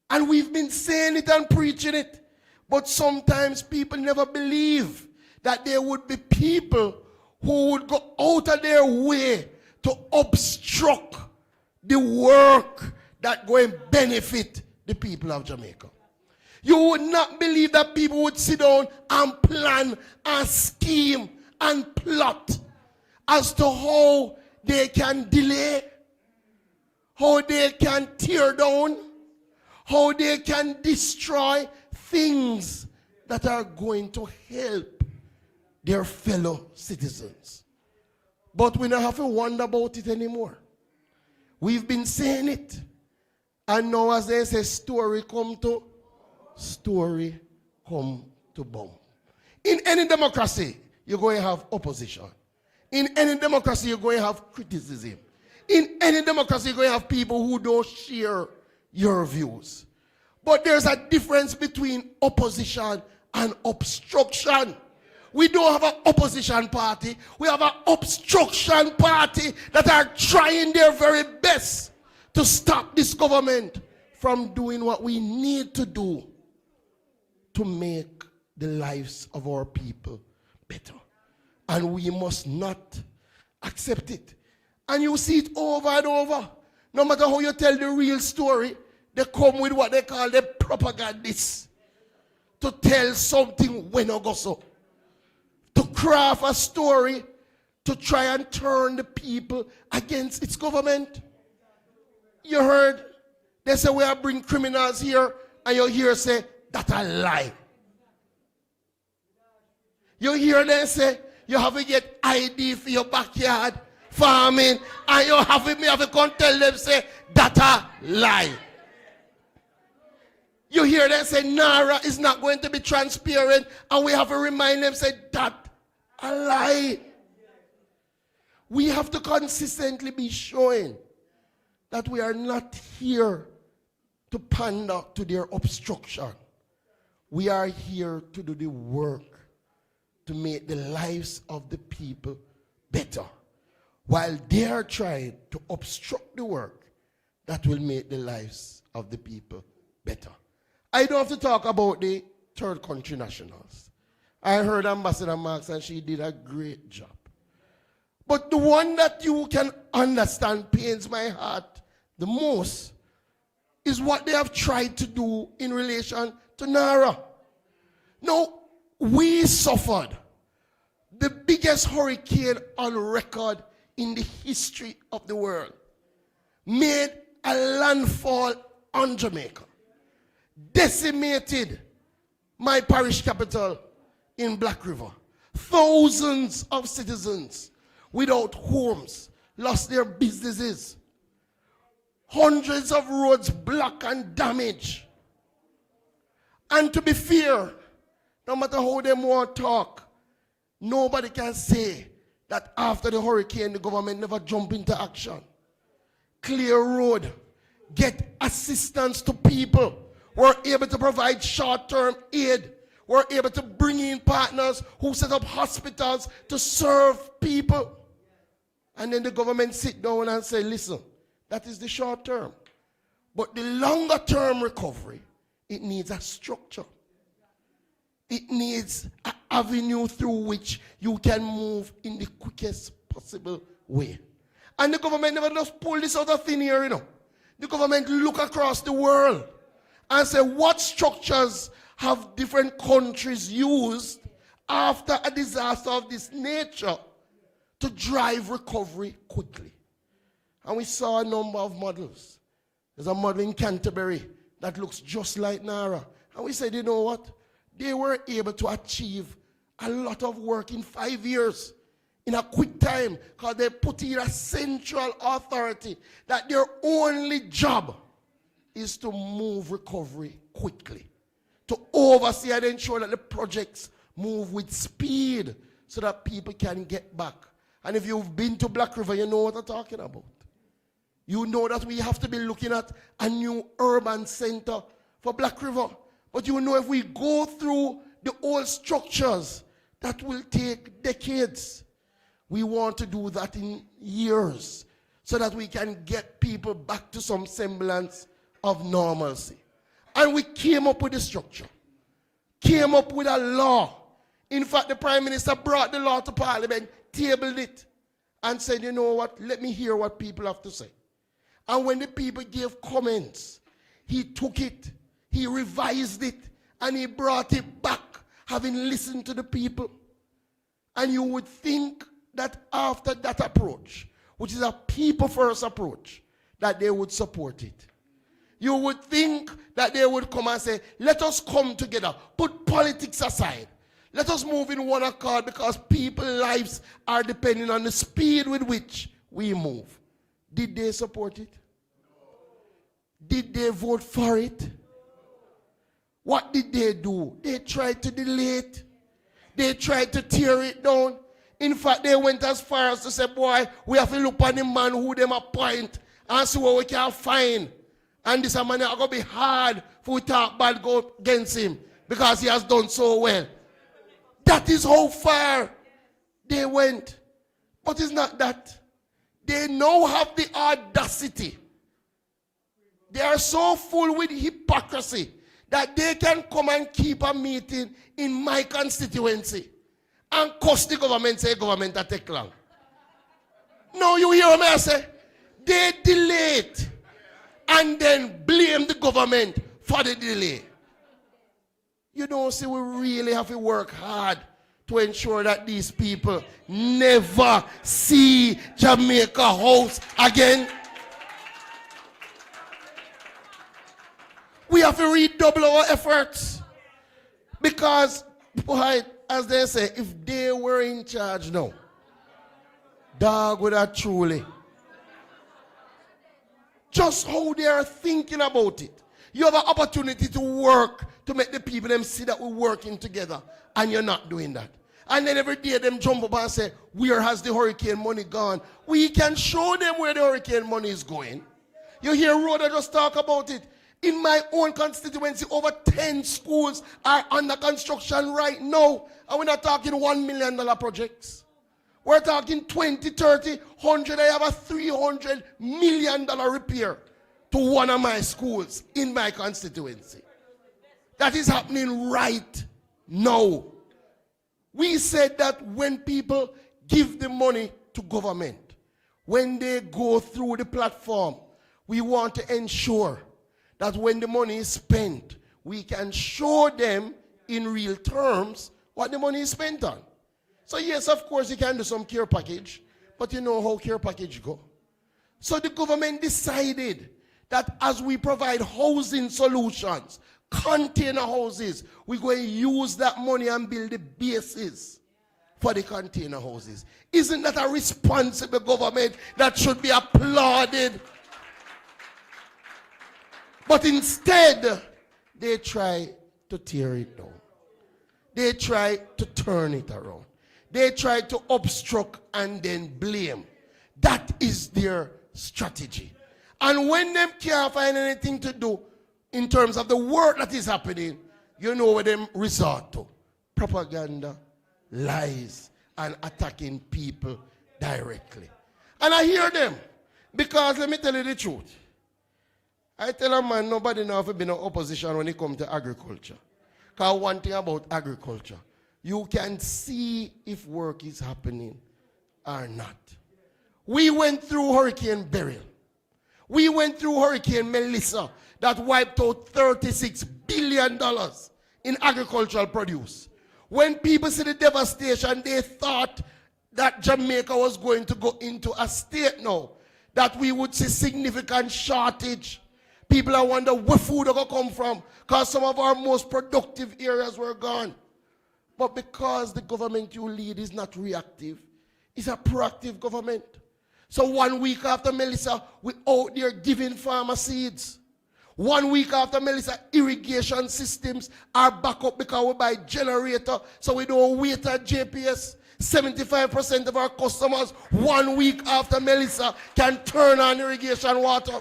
And we've been saying it and preaching it. But sometimes people never believe that there would be people who would go out of their way to obstruct the work that go and benefit the people of Jamaica. You would not believe that people would sit down and plan and scheme and plot as to how they can delay, how they can tear down, how they can destroy things that are going to help their fellow citizens. But we don't have to wonder about it anymore. We've been saying it. And now as they say, story come to bomb. In any democracy, you're going to have opposition. In any democracy, you're going to have criticism. In any democracy, you're going to have people who don't share your views. But there's a difference between opposition and obstruction. We don't have an opposition party. We have an obstruction party that are trying their very best to stop this government from doing what we need to do to make the lives of our people better. And we must not accept it. And you see it over and over. No matter how you tell the real story, they come with what they call the propagandists to tell something when it goes so. To craft a story to try and turn the people against its government. You heard, they say we are bring criminals here, and you hear say, that's a lie. You hear them say, you have to get ID for your backyard farming, and you have to come tell them say, that's a lie. You hear them say, Naira is not going to be transparent, and we have to remind them say, that's a lie. We have to consistently be showing that we are not here to pander to their obstruction. We are here to do the work to make the lives of the people better, while they are trying to obstruct the work that will make the lives of the people better. I don't have to talk about the third country nationals. I heard Ambassador Marks and she did a great job. But the one that you can understand pains my heart the most is what they have tried to do in relation to Naira. Now, we suffered the biggest hurricane on record in the history of the world, made a landfall on Jamaica, decimated my parish capital in Black River. Thousands of citizens without homes lost their businesses. Hundreds of roads blocked and damaged. And to be fair, No matter how they want to talk, nobody can say that after the hurricane, the government never jump into action. Clear road, get assistance to people. We're able to provide short-term aid. We're able to bring in partners who set up hospitals to serve people. And then the government sit down and say, listen, that is the short term. But the longer term recovery, it needs a structure. It needs an avenue through which you can move in the quickest possible way. And the government never just pull this out of thin air, you know. The government look across the world and say, what structures have different countries used after a disaster of this nature to drive recovery quickly? And we saw a number of models. There's a model in Canterbury that looks just like NARA. And we said, you know what? They were able to achieve a lot of work in 5 years, in a quick time, because they put in a central authority that their only job is to move recovery quickly, to oversee and ensure that the projects move with speed so that people can get back. And if you've been to Black River, you know what I'm talking about. You know that we have to be looking at a new urban center for Black River. But you know if we go through the old structures, that will take decades. We want to do that in years so that we can get people back to some semblance of normalcy. And we came up with a structure, came up with a law. In fact, the Prime Minister brought the law to Parliament, tabled it, and said, you know what, let me hear what people have to say. And when the people gave comments, he took it, he revised it, and he brought it back, having listened to the people. And you would think that after that approach, which is a people-first approach, that they would support it. You would think that they would come and say, let us come together, put politics aside. Let us move in one accord because people's lives are depending on the speed with which we move. Did they support it? Did they vote for it? What did they do? They tried to delay it. They tried to tear it down. In fact, they went as far as to say, boy, we have to look on the man who them appoint and see what we can find. And this man is going to be hard for we talk bad go against him because he has done so well. That is how far they went. But it's not that. They now have the audacity. They are so full with hypocrisy that they can come and keep a meeting in my constituency and cost the government, say government that take long. No, you hear me I say? They delay it and then blame the government for the delay. You don't see we really have to work hard to ensure that these people never see Jamaica House again. We have to redouble our efforts because, boy, as they say, if they were in charge now, dog would have truly. Just how they are thinking about it. You have an opportunity to work to make the people them see that we're working together, and you're not doing that. And then every day them jump up and say, where has the hurricane money gone? We can show them where the hurricane money is going. You hear Rhoda just talk about it. In my own constituency, over 10 schools are under construction right now. And we're not talking $1 million projects. We're talking 20, 30, 100. I have a $300 million repair to one of my schools in my constituency. That is happening right now. We said that when people give the money to government, when they go through the platform, we want to ensure that when the money is spent, we can show them in real terms what the money is spent on. So yes, of course, you can do some care package, but you know how care package go. So the government decided that as we provide housing solutions, container houses, we're going to use that money and build the basis for the container houses. Isn't that a responsible government that should be applauded? But instead, they try to tear it down. They try to turn it around. They try to obstruct and then blame. That is their strategy. And when them can't find anything to do in terms of the work that is happening, you know what them resort to. Propaganda, lies, and attacking people directly. And I hear them. Because let me tell you the truth. I tell a man, nobody knows if been in opposition when it comes to agriculture. Because one thing about agriculture, you can see if work is happening or not. We went through Hurricane Beryl. We went through Hurricane Melissa that wiped out $36 billion in agricultural produce. When people see the devastation, they thought that Jamaica was going to go into a state now, that we would see significant shortage. People are wondering where food are going to come from, because some of our most productive areas were gone. But because the government you lead is not reactive, it's a proactive government. So 1 week after Melissa, we out there giving farmer seeds. 1 week after Melissa, irrigation systems are back up because we buy generator, so we don't wait at JPS. 75% of our customers 1 week after Melissa can turn on irrigation water.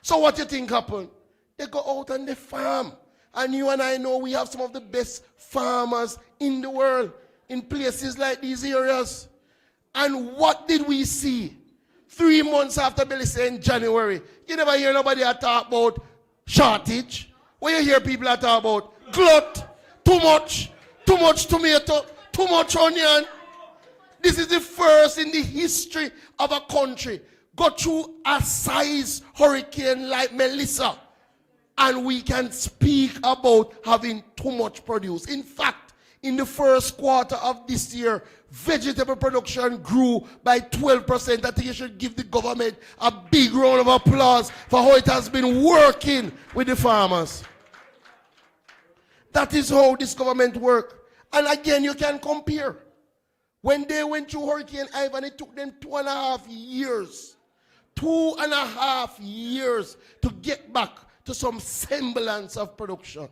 So what you think happened? They go out and they farm. And you and I know we have some of the best farmers in the world in places like these areas. And what did we see 3 months after Melissa in January? You never hear nobody talk about shortage. What you hear people talk about? Glut, too much tomato, too much onion. This is the first in the history of a country go through a size hurricane like Melissa, and we can speak about having too much produce. In fact, in the first quarter of this year, vegetable production grew by 12%. I think you should give the government a big round of applause for how it has been working with the farmers. That is how this government works. And again, you can compare. When they went through Hurricane Ivan, it took them 2.5 years. 2.5 years to get back to some semblance of production.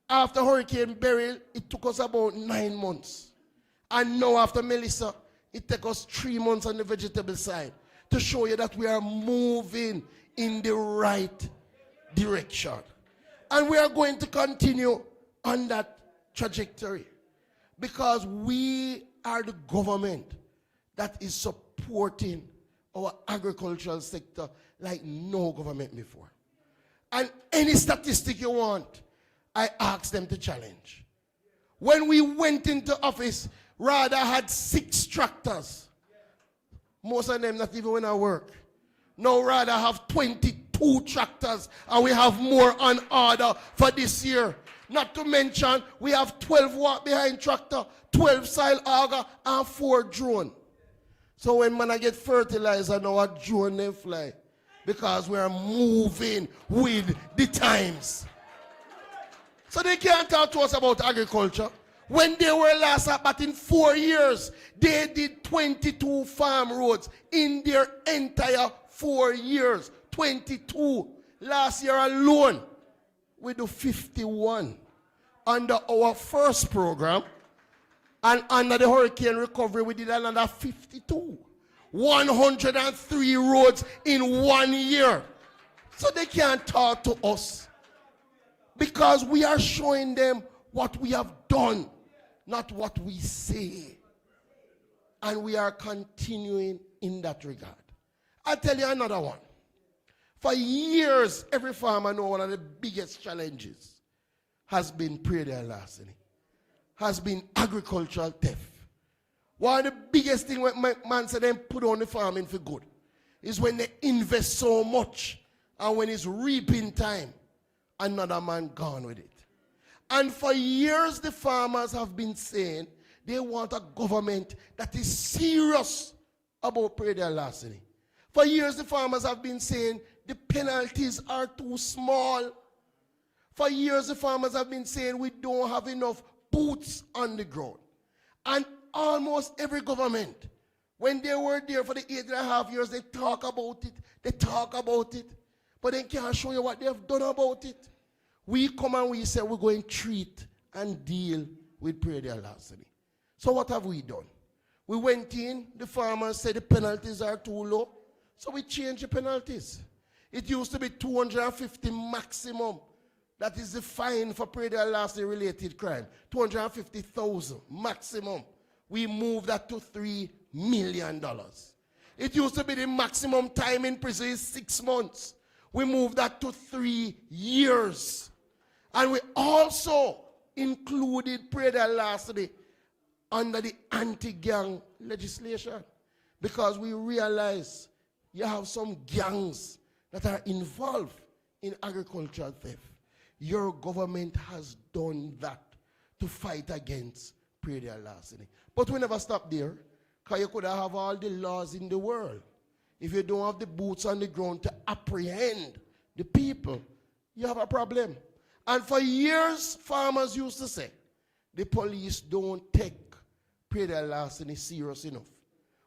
After Hurricane Beryl, it took us about 9 months. And now after Melissa, it took us 3 months on the vegetable side to show you that we are moving in the right direction. And we are going to continue on that trajectory because we are the government that is supporting our agricultural sector like no government before. And any statistic you want, I ask them to challenge. When we went into office, RADA had 6 tractors. Most of them not even when I work. Now RADA have 22 tractors, and we have more on order for this year. Not to mention, we have 12 walk behind tractor, 12 soil auger, and 4 drone. So when man I get fertilizer, now a drone they fly. Because we are moving with the times. So they can't talk to us about agriculture. When they were last up, but in 4 years, they did 22 farm roads in their entire 4 years. 22. Last year alone, we do 51. Under our first program, and under the hurricane recovery, we did another 52. 103 roads in 1 year. So they can't talk to us. Because we are showing them what we have done, not what we say. And we are continuing in that regard. I'll tell you another one. For years, every farmer knows one of the biggest challenges has been predatory larceny, has been agricultural theft. One of the biggest things when man said them put on the farming for good is when they invest so much and when it's reaping time, another man gone with it. And for years the farmers have been saying they want a government that is serious about predatory larceny. For years the farmers have been saying the penalties are too small. For years the farmers have been saying we don't have enough boots on the ground. And almost every government, when they were there for the 8.5 years, they talk about it, but they can't show you what they have done about it. We come and we say we're going to treat and deal with prayer larceny. So what have we done? We went in, the farmers said the penalties are too low, so we changed the penalties. It used to be 250 maximum. That is the fine for prayer larceny related crime. 250,000 maximum. We moved that to $3 million. It used to be the maximum time in prison is 6 months. We moved that to 3 years. And we also included prayer larceny under the anti-gang legislation, because we realize you have some gangs that are involved in agricultural theft. Your government has done that to fight against prayer larceny. But we never stop there, because you could have all the laws in the world. If you don't have the boots on the ground to apprehend the people, you have a problem. And for years, farmers used to say, the police don't take prayer larceny serious enough.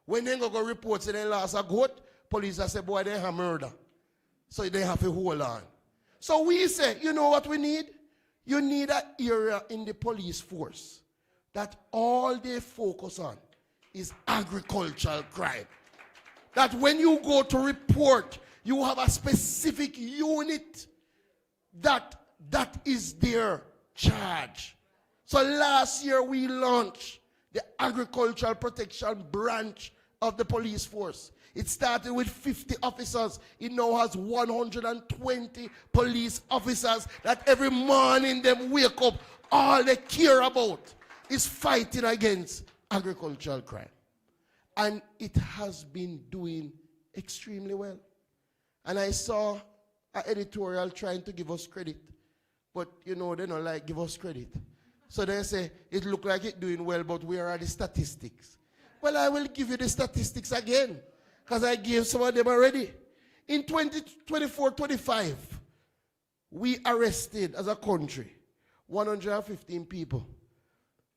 When they go report say they lost a goat, police say, boy, they have murder. So they have to hold on. So we say, you know what we need? You need an area in the police force that all they focus on is agricultural crime. That when you go to report, you have a specific unit that is their charge. So last year we launched the Agricultural Protection Branch of the police force. It started with 50 officers. It now has 120 police officers that every morning them wake up, all they care about is fighting against agricultural crime. And it has been doing extremely well. And I saw an editorial trying to give us credit. But, you know, they don't like give us credit. So they say, it look like it's doing well, but where are the statistics? Well, I will give you the statistics again, because I gave some of them already. In 2024-25, we arrested, as a country, 115 people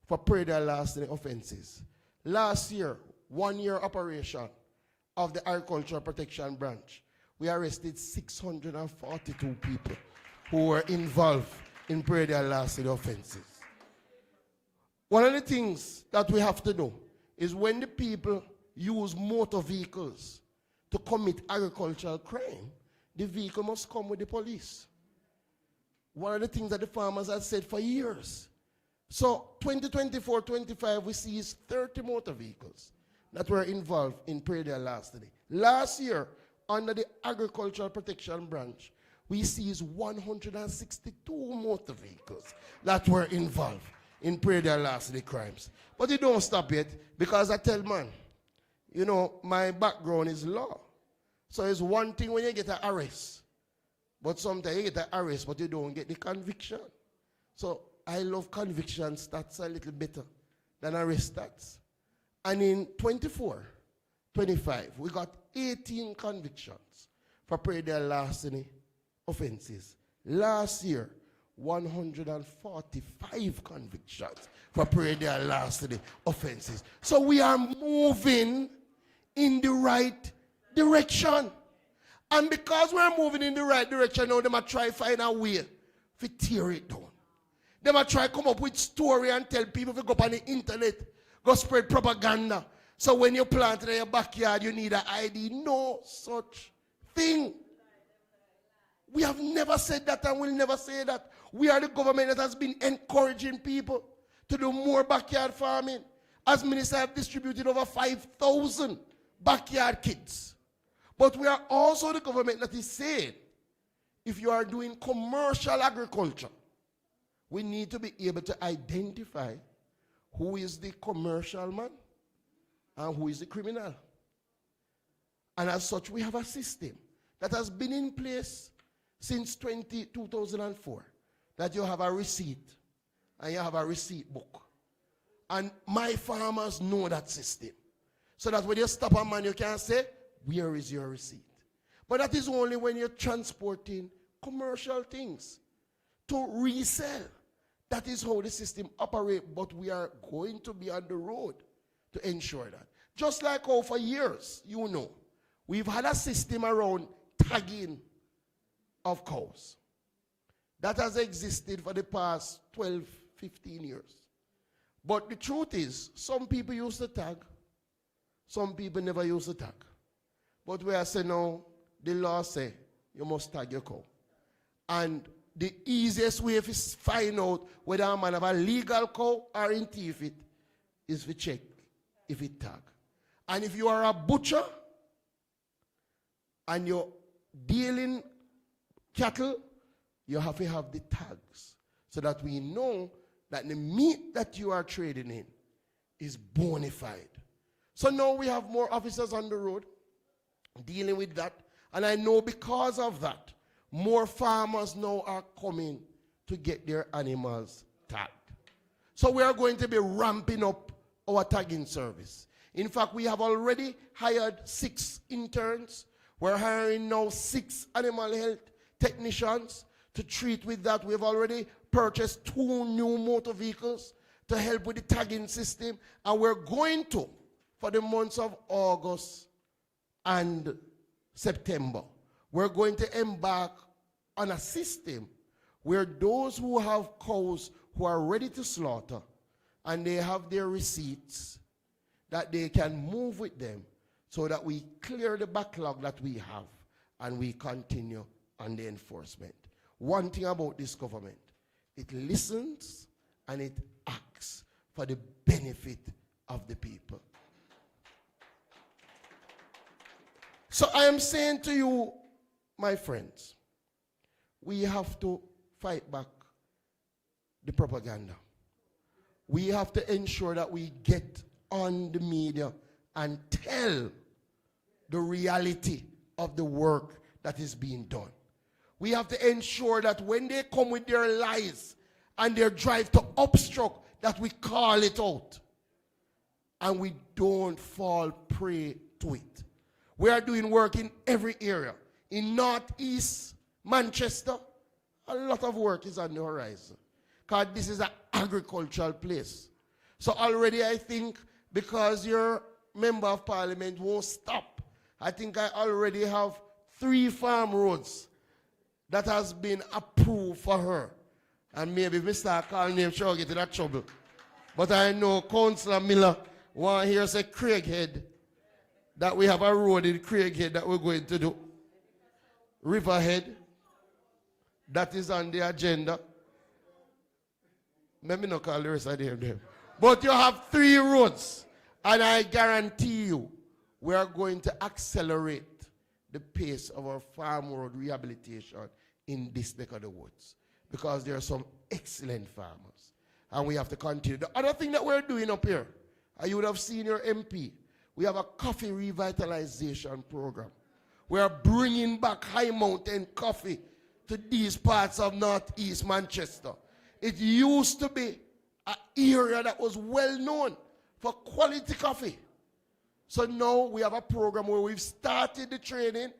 for prayer larceny offenses. Last year, 1 year operation of the Agricultural Protection Branch, we arrested 642 people who were involved in prayer larceny offenses. One of the things that we have to know is when the people use motor vehicles to commit agricultural crime, the vehicle must come with the police. One of the things that the farmers have said for years. So 2024-25, we seized 30 motor vehicles that were involved in prayer larceny. Last year, under the Agricultural Protection Branch, we seized 162 motor vehicles that were involved in prayer larceny crimes. But it don't stop yet, because I tell man, you know, my background is law. So it's one thing when you get an arrest, but sometimes you get an arrest, but you don't get the conviction. So I love conviction stats a little better than arrest stats. And in 24-25, we got 18 convictions for prayer larceny offenses. Last year, 145 convictions for prayer larceny offenses. So we are moving in the right direction. And because we're moving in the right direction now, they might try to find a way to tear it down. They might try to come up with story and tell people to go up on the internet, go spread propaganda. So when you plant in your backyard, you need an ID. No such thing. We have never said that and will never say that. We are the government that has been encouraging people to do more backyard farming. As minister, I have distributed over 5,000 backyard kits. But we are also the government that is saying, if you are doing commercial agriculture, we need to be able to identify who is the commercial man and who is the criminal. And as such, we have a system that has been in place since 2004, that you have a receipt and you have a receipt book. And my farmers know that system. So that when you stop a man, you can say, where is your receipt? But that is only when you're transporting commercial things to resell. That is how the system operates, but we are going to be on the road to ensure that. Just like how for years, you know, we've had a system around tagging of cows. That has existed for the past 12, 15 years. But the truth is, some people use the tag, some people never use the tag. But we are saying now, the law say, you must tag your cow. And the easiest way to find out whether a man have a legal cow or in thief it is to check if it tag. And if you are a butcher and you're dealing cattle, you have to have the tags so that we know that the meat that you are trading in is bona fide. So now we have more officers on the road dealing with that. And I know because of that, more farmers now are coming to get their animals tagged. So we are going to be ramping up our tagging service. In fact, we have already hired 6 interns. We're hiring now 6 animal health technicians to treat with that. We've already purchased 2 new motor vehicles to help with the tagging system. And we're going to, for the months of August and September, we're going to embark on a system where those who have cows who are ready to slaughter and they have their receipts, that they can move with them so that we clear the backlog that we have and we continue on the enforcement. One thing about this government, it listens and it acts for the benefit of the people. So I am saying to you, my friends, we have to fight back the propaganda. We have to ensure that we get on the media and tell the reality of the work that is being done. We have to ensure that when they come with their lies and their drive to obstruct, that we call it out and we don't fall prey to it. We are doing work in every area. In Northeast Manchester, a lot of work is on the horizon because this is an agricultural place. So already I think because your member of parliament won't stop, I think I already have 3 farm roads that has been approved for her. And maybe if I start calling name, she'll get in that trouble. But I know Councillor Miller want to hear say Craighead, that we have a road in Craighead that we're going to do. Riverhead, that is on the agenda. Let me not call the rest of them. But you have 3 roads, and I guarantee you, we are going to accelerate the pace of our farm road rehabilitation in this neck of the woods because there are some excellent farmers, and we have to continue. The other thing that we're doing up here, you would have seen your MP, we have a coffee revitalization program. We are bringing back high mountain coffee to these parts of Northeast Manchester. It used to be an area that was well known for quality coffee. So now we have a program where we've started the training.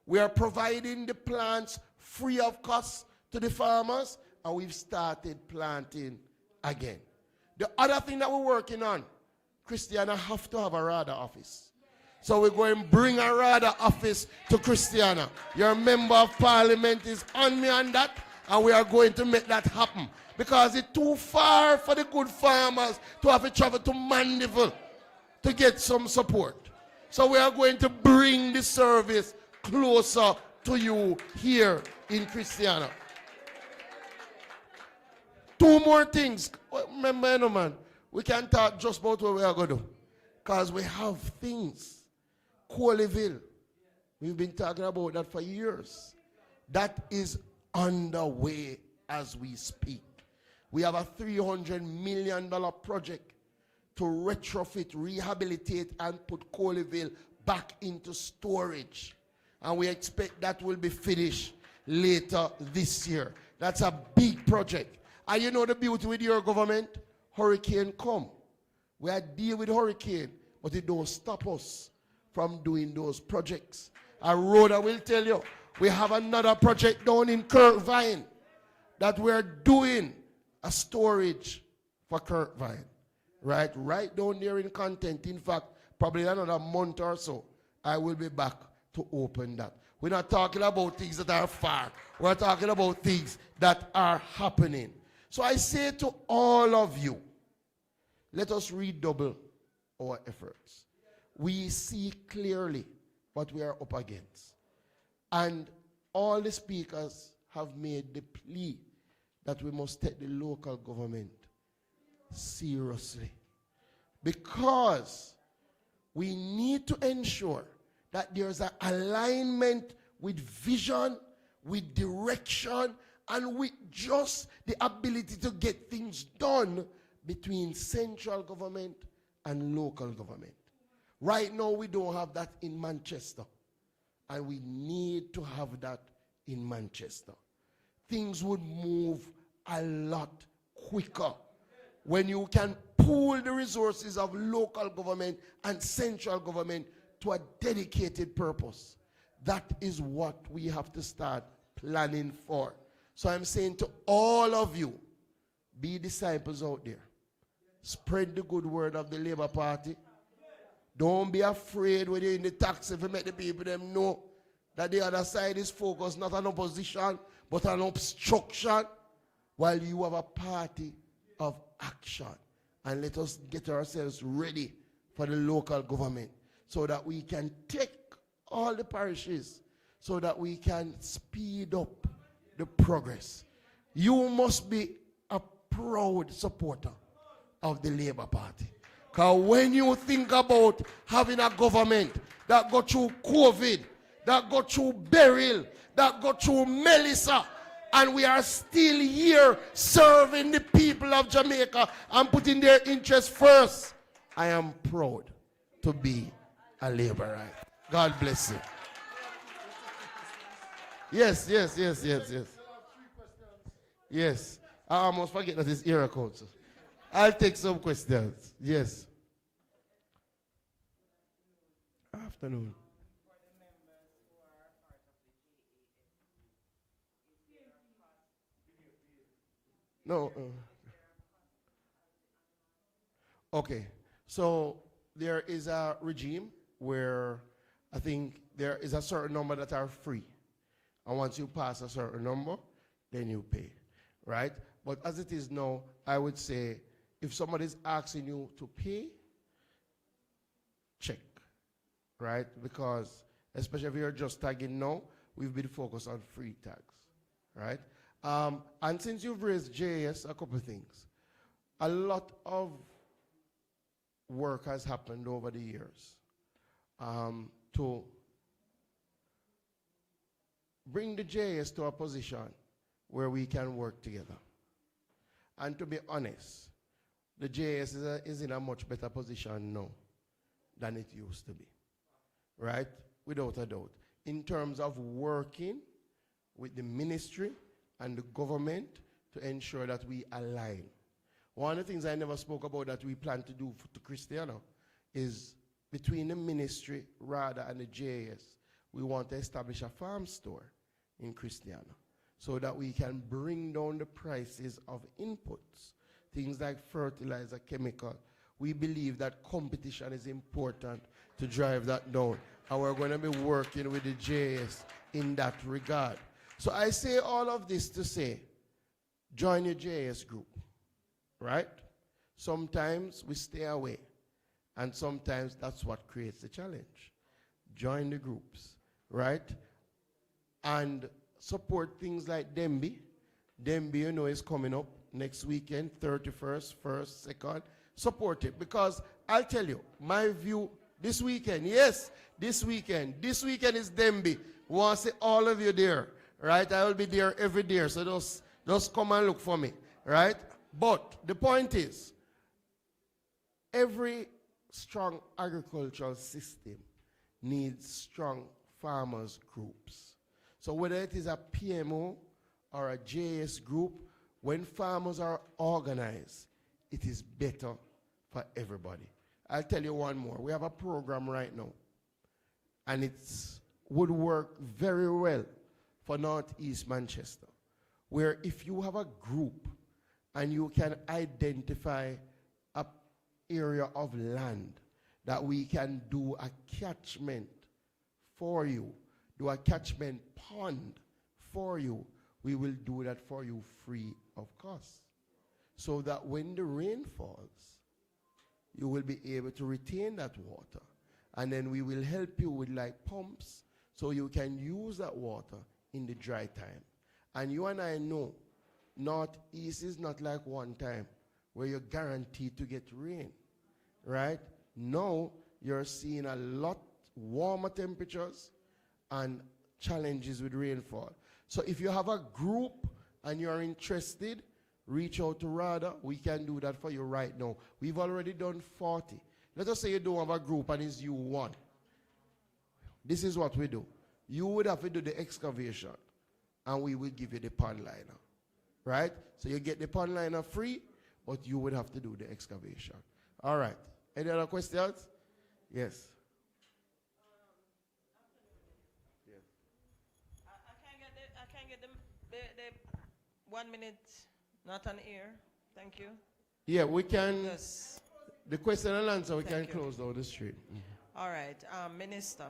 We are providing the plants free of cost to the farmers, and we've started planting again. The other thing that we're working on, Christiana have to have a RADA office. So we're going to bring a RADA office to Christiana. Your member of parliament is on me on that, and we are going to make that happen. Because it's too far for the good farmers to have to travel to Mandeville to get some support. So we are going to bring the service closer to you here in Christiana. 2 more things. Remember, you know, man, we can't talk just about what we are going to do. Because we have things. Coleyville. We've been talking about that for years. That is underway as we speak. We have a $300 million project to retrofit, rehabilitate, and put Coleyville back into storage. And we expect that will be finished later this year. That's a big project. And you know the beauty with your government? Hurricane come. We are dealing with hurricane, but it don't stop us from doing those projects. And Rhoda will tell you, we have another project down in Kirkvine that we're doing a storage for Kirkvine. Right down there in content. In fact, probably another month or so, I will be back to open that. We're not talking about things that are far. We're talking about things that are happening. So I say to all of you, let us redouble our efforts. We see clearly what we are up against. And all the speakers have made the plea that we must take the local government seriously. Because we need to ensure that there's an alignment with vision, with direction, and with just the ability to get things done between central government and local government. Right now, we don't have that in Manchester, and we need to have that in Manchester. Things would move a lot quicker when you can pool the resources of local government and central government to a dedicated purpose. That is what we have to start planning for. So I'm saying to all of you, be disciples out there. Spread the good word of the Labour Party. Don't be afraid when you're in the taxi to make the people them know that the other side is focused not on opposition, but on obstruction, while you have a party of action. And let us get ourselves ready for the local government so that we can take all the parishes so that we can speed up the progress. You must be a proud supporter of the Labour Party. Because when you think about having a government that go through COVID, that go through burial, that go through Melissa, and we are still here serving the people of Jamaica and putting their interests first, I am proud to be a Labourite. God bless you. Yes. Yes. I almost forget that it's era code. So I'll take some questions. Yes. Afternoon. No. Okay. So there is a regime where I think there is a certain number that are free. And once you pass a certain number, then you pay. Right? But as it is now, I would say if somebody is asking you to pay, check. Right? Because especially if you're just tagging now, we've been focused on free tags. Right? And since you've raised JS, a couple of things. A lot of work has happened over the years to bring the JS to a position where we can work together. And to be honest, the JS is in a much better position now than it used to be, right? Without a doubt. In terms of working with the ministry and the government to ensure that we align. One of the things I never spoke about that we plan to do to Christiana is between the ministry, rather, and the JS, we want to establish a farm store in Christiana so that we can bring down the prices of inputs, things like fertilizer, chemical. We believe that competition is important to drive that down. And we're going to be working with the JS in that regard. So I say all of this to say, join your JS group, right? Sometimes we stay away, and sometimes that's what creates the challenge. Join the groups, right? And support things like Dembi. Dembi, you know, is coming up next weekend, 31st, 1st, 2nd. Support it, because I'll tell you, my view this weekend, yes, this weekend is Dembi. We want to see all of you there. Right, I will be there every day, so just come and look for me, right? But the point is, every strong agricultural system needs strong farmers groups. So whether it is a PMO or a JS group, when farmers are organized, it is better for everybody. I'll tell you one more. We have a program right now, and it would work very well for Northeast Manchester, where if you have a group and you can identify an area of land that we can do a catchment for you, do a catchment pond for you, we will do that for you free of cost. so that when the rain falls, you will be able to retain that water. And then we will help you with like pumps so you can use that water in the dry time. And you and I know Northeast is not like one time where you're guaranteed to get rain, right? Now you're seeing a lot warmer temperatures and challenges with rainfall. So if you have a group and you're interested, reach out to RADA. We can do that for you right now. We've already done 40. Let us say you don't have a group and it's you one. This is what we do. You would have to do the excavation and we will give you the pond liner, right? So you get the pond liner free, but you would have to do the excavation. All right. Any other questions? Yes. I can't get the 1 minute, not an ear. Thank you. Yeah, we can. Yes. The question and answer, we Thank can you. close down the street. All right, Minister.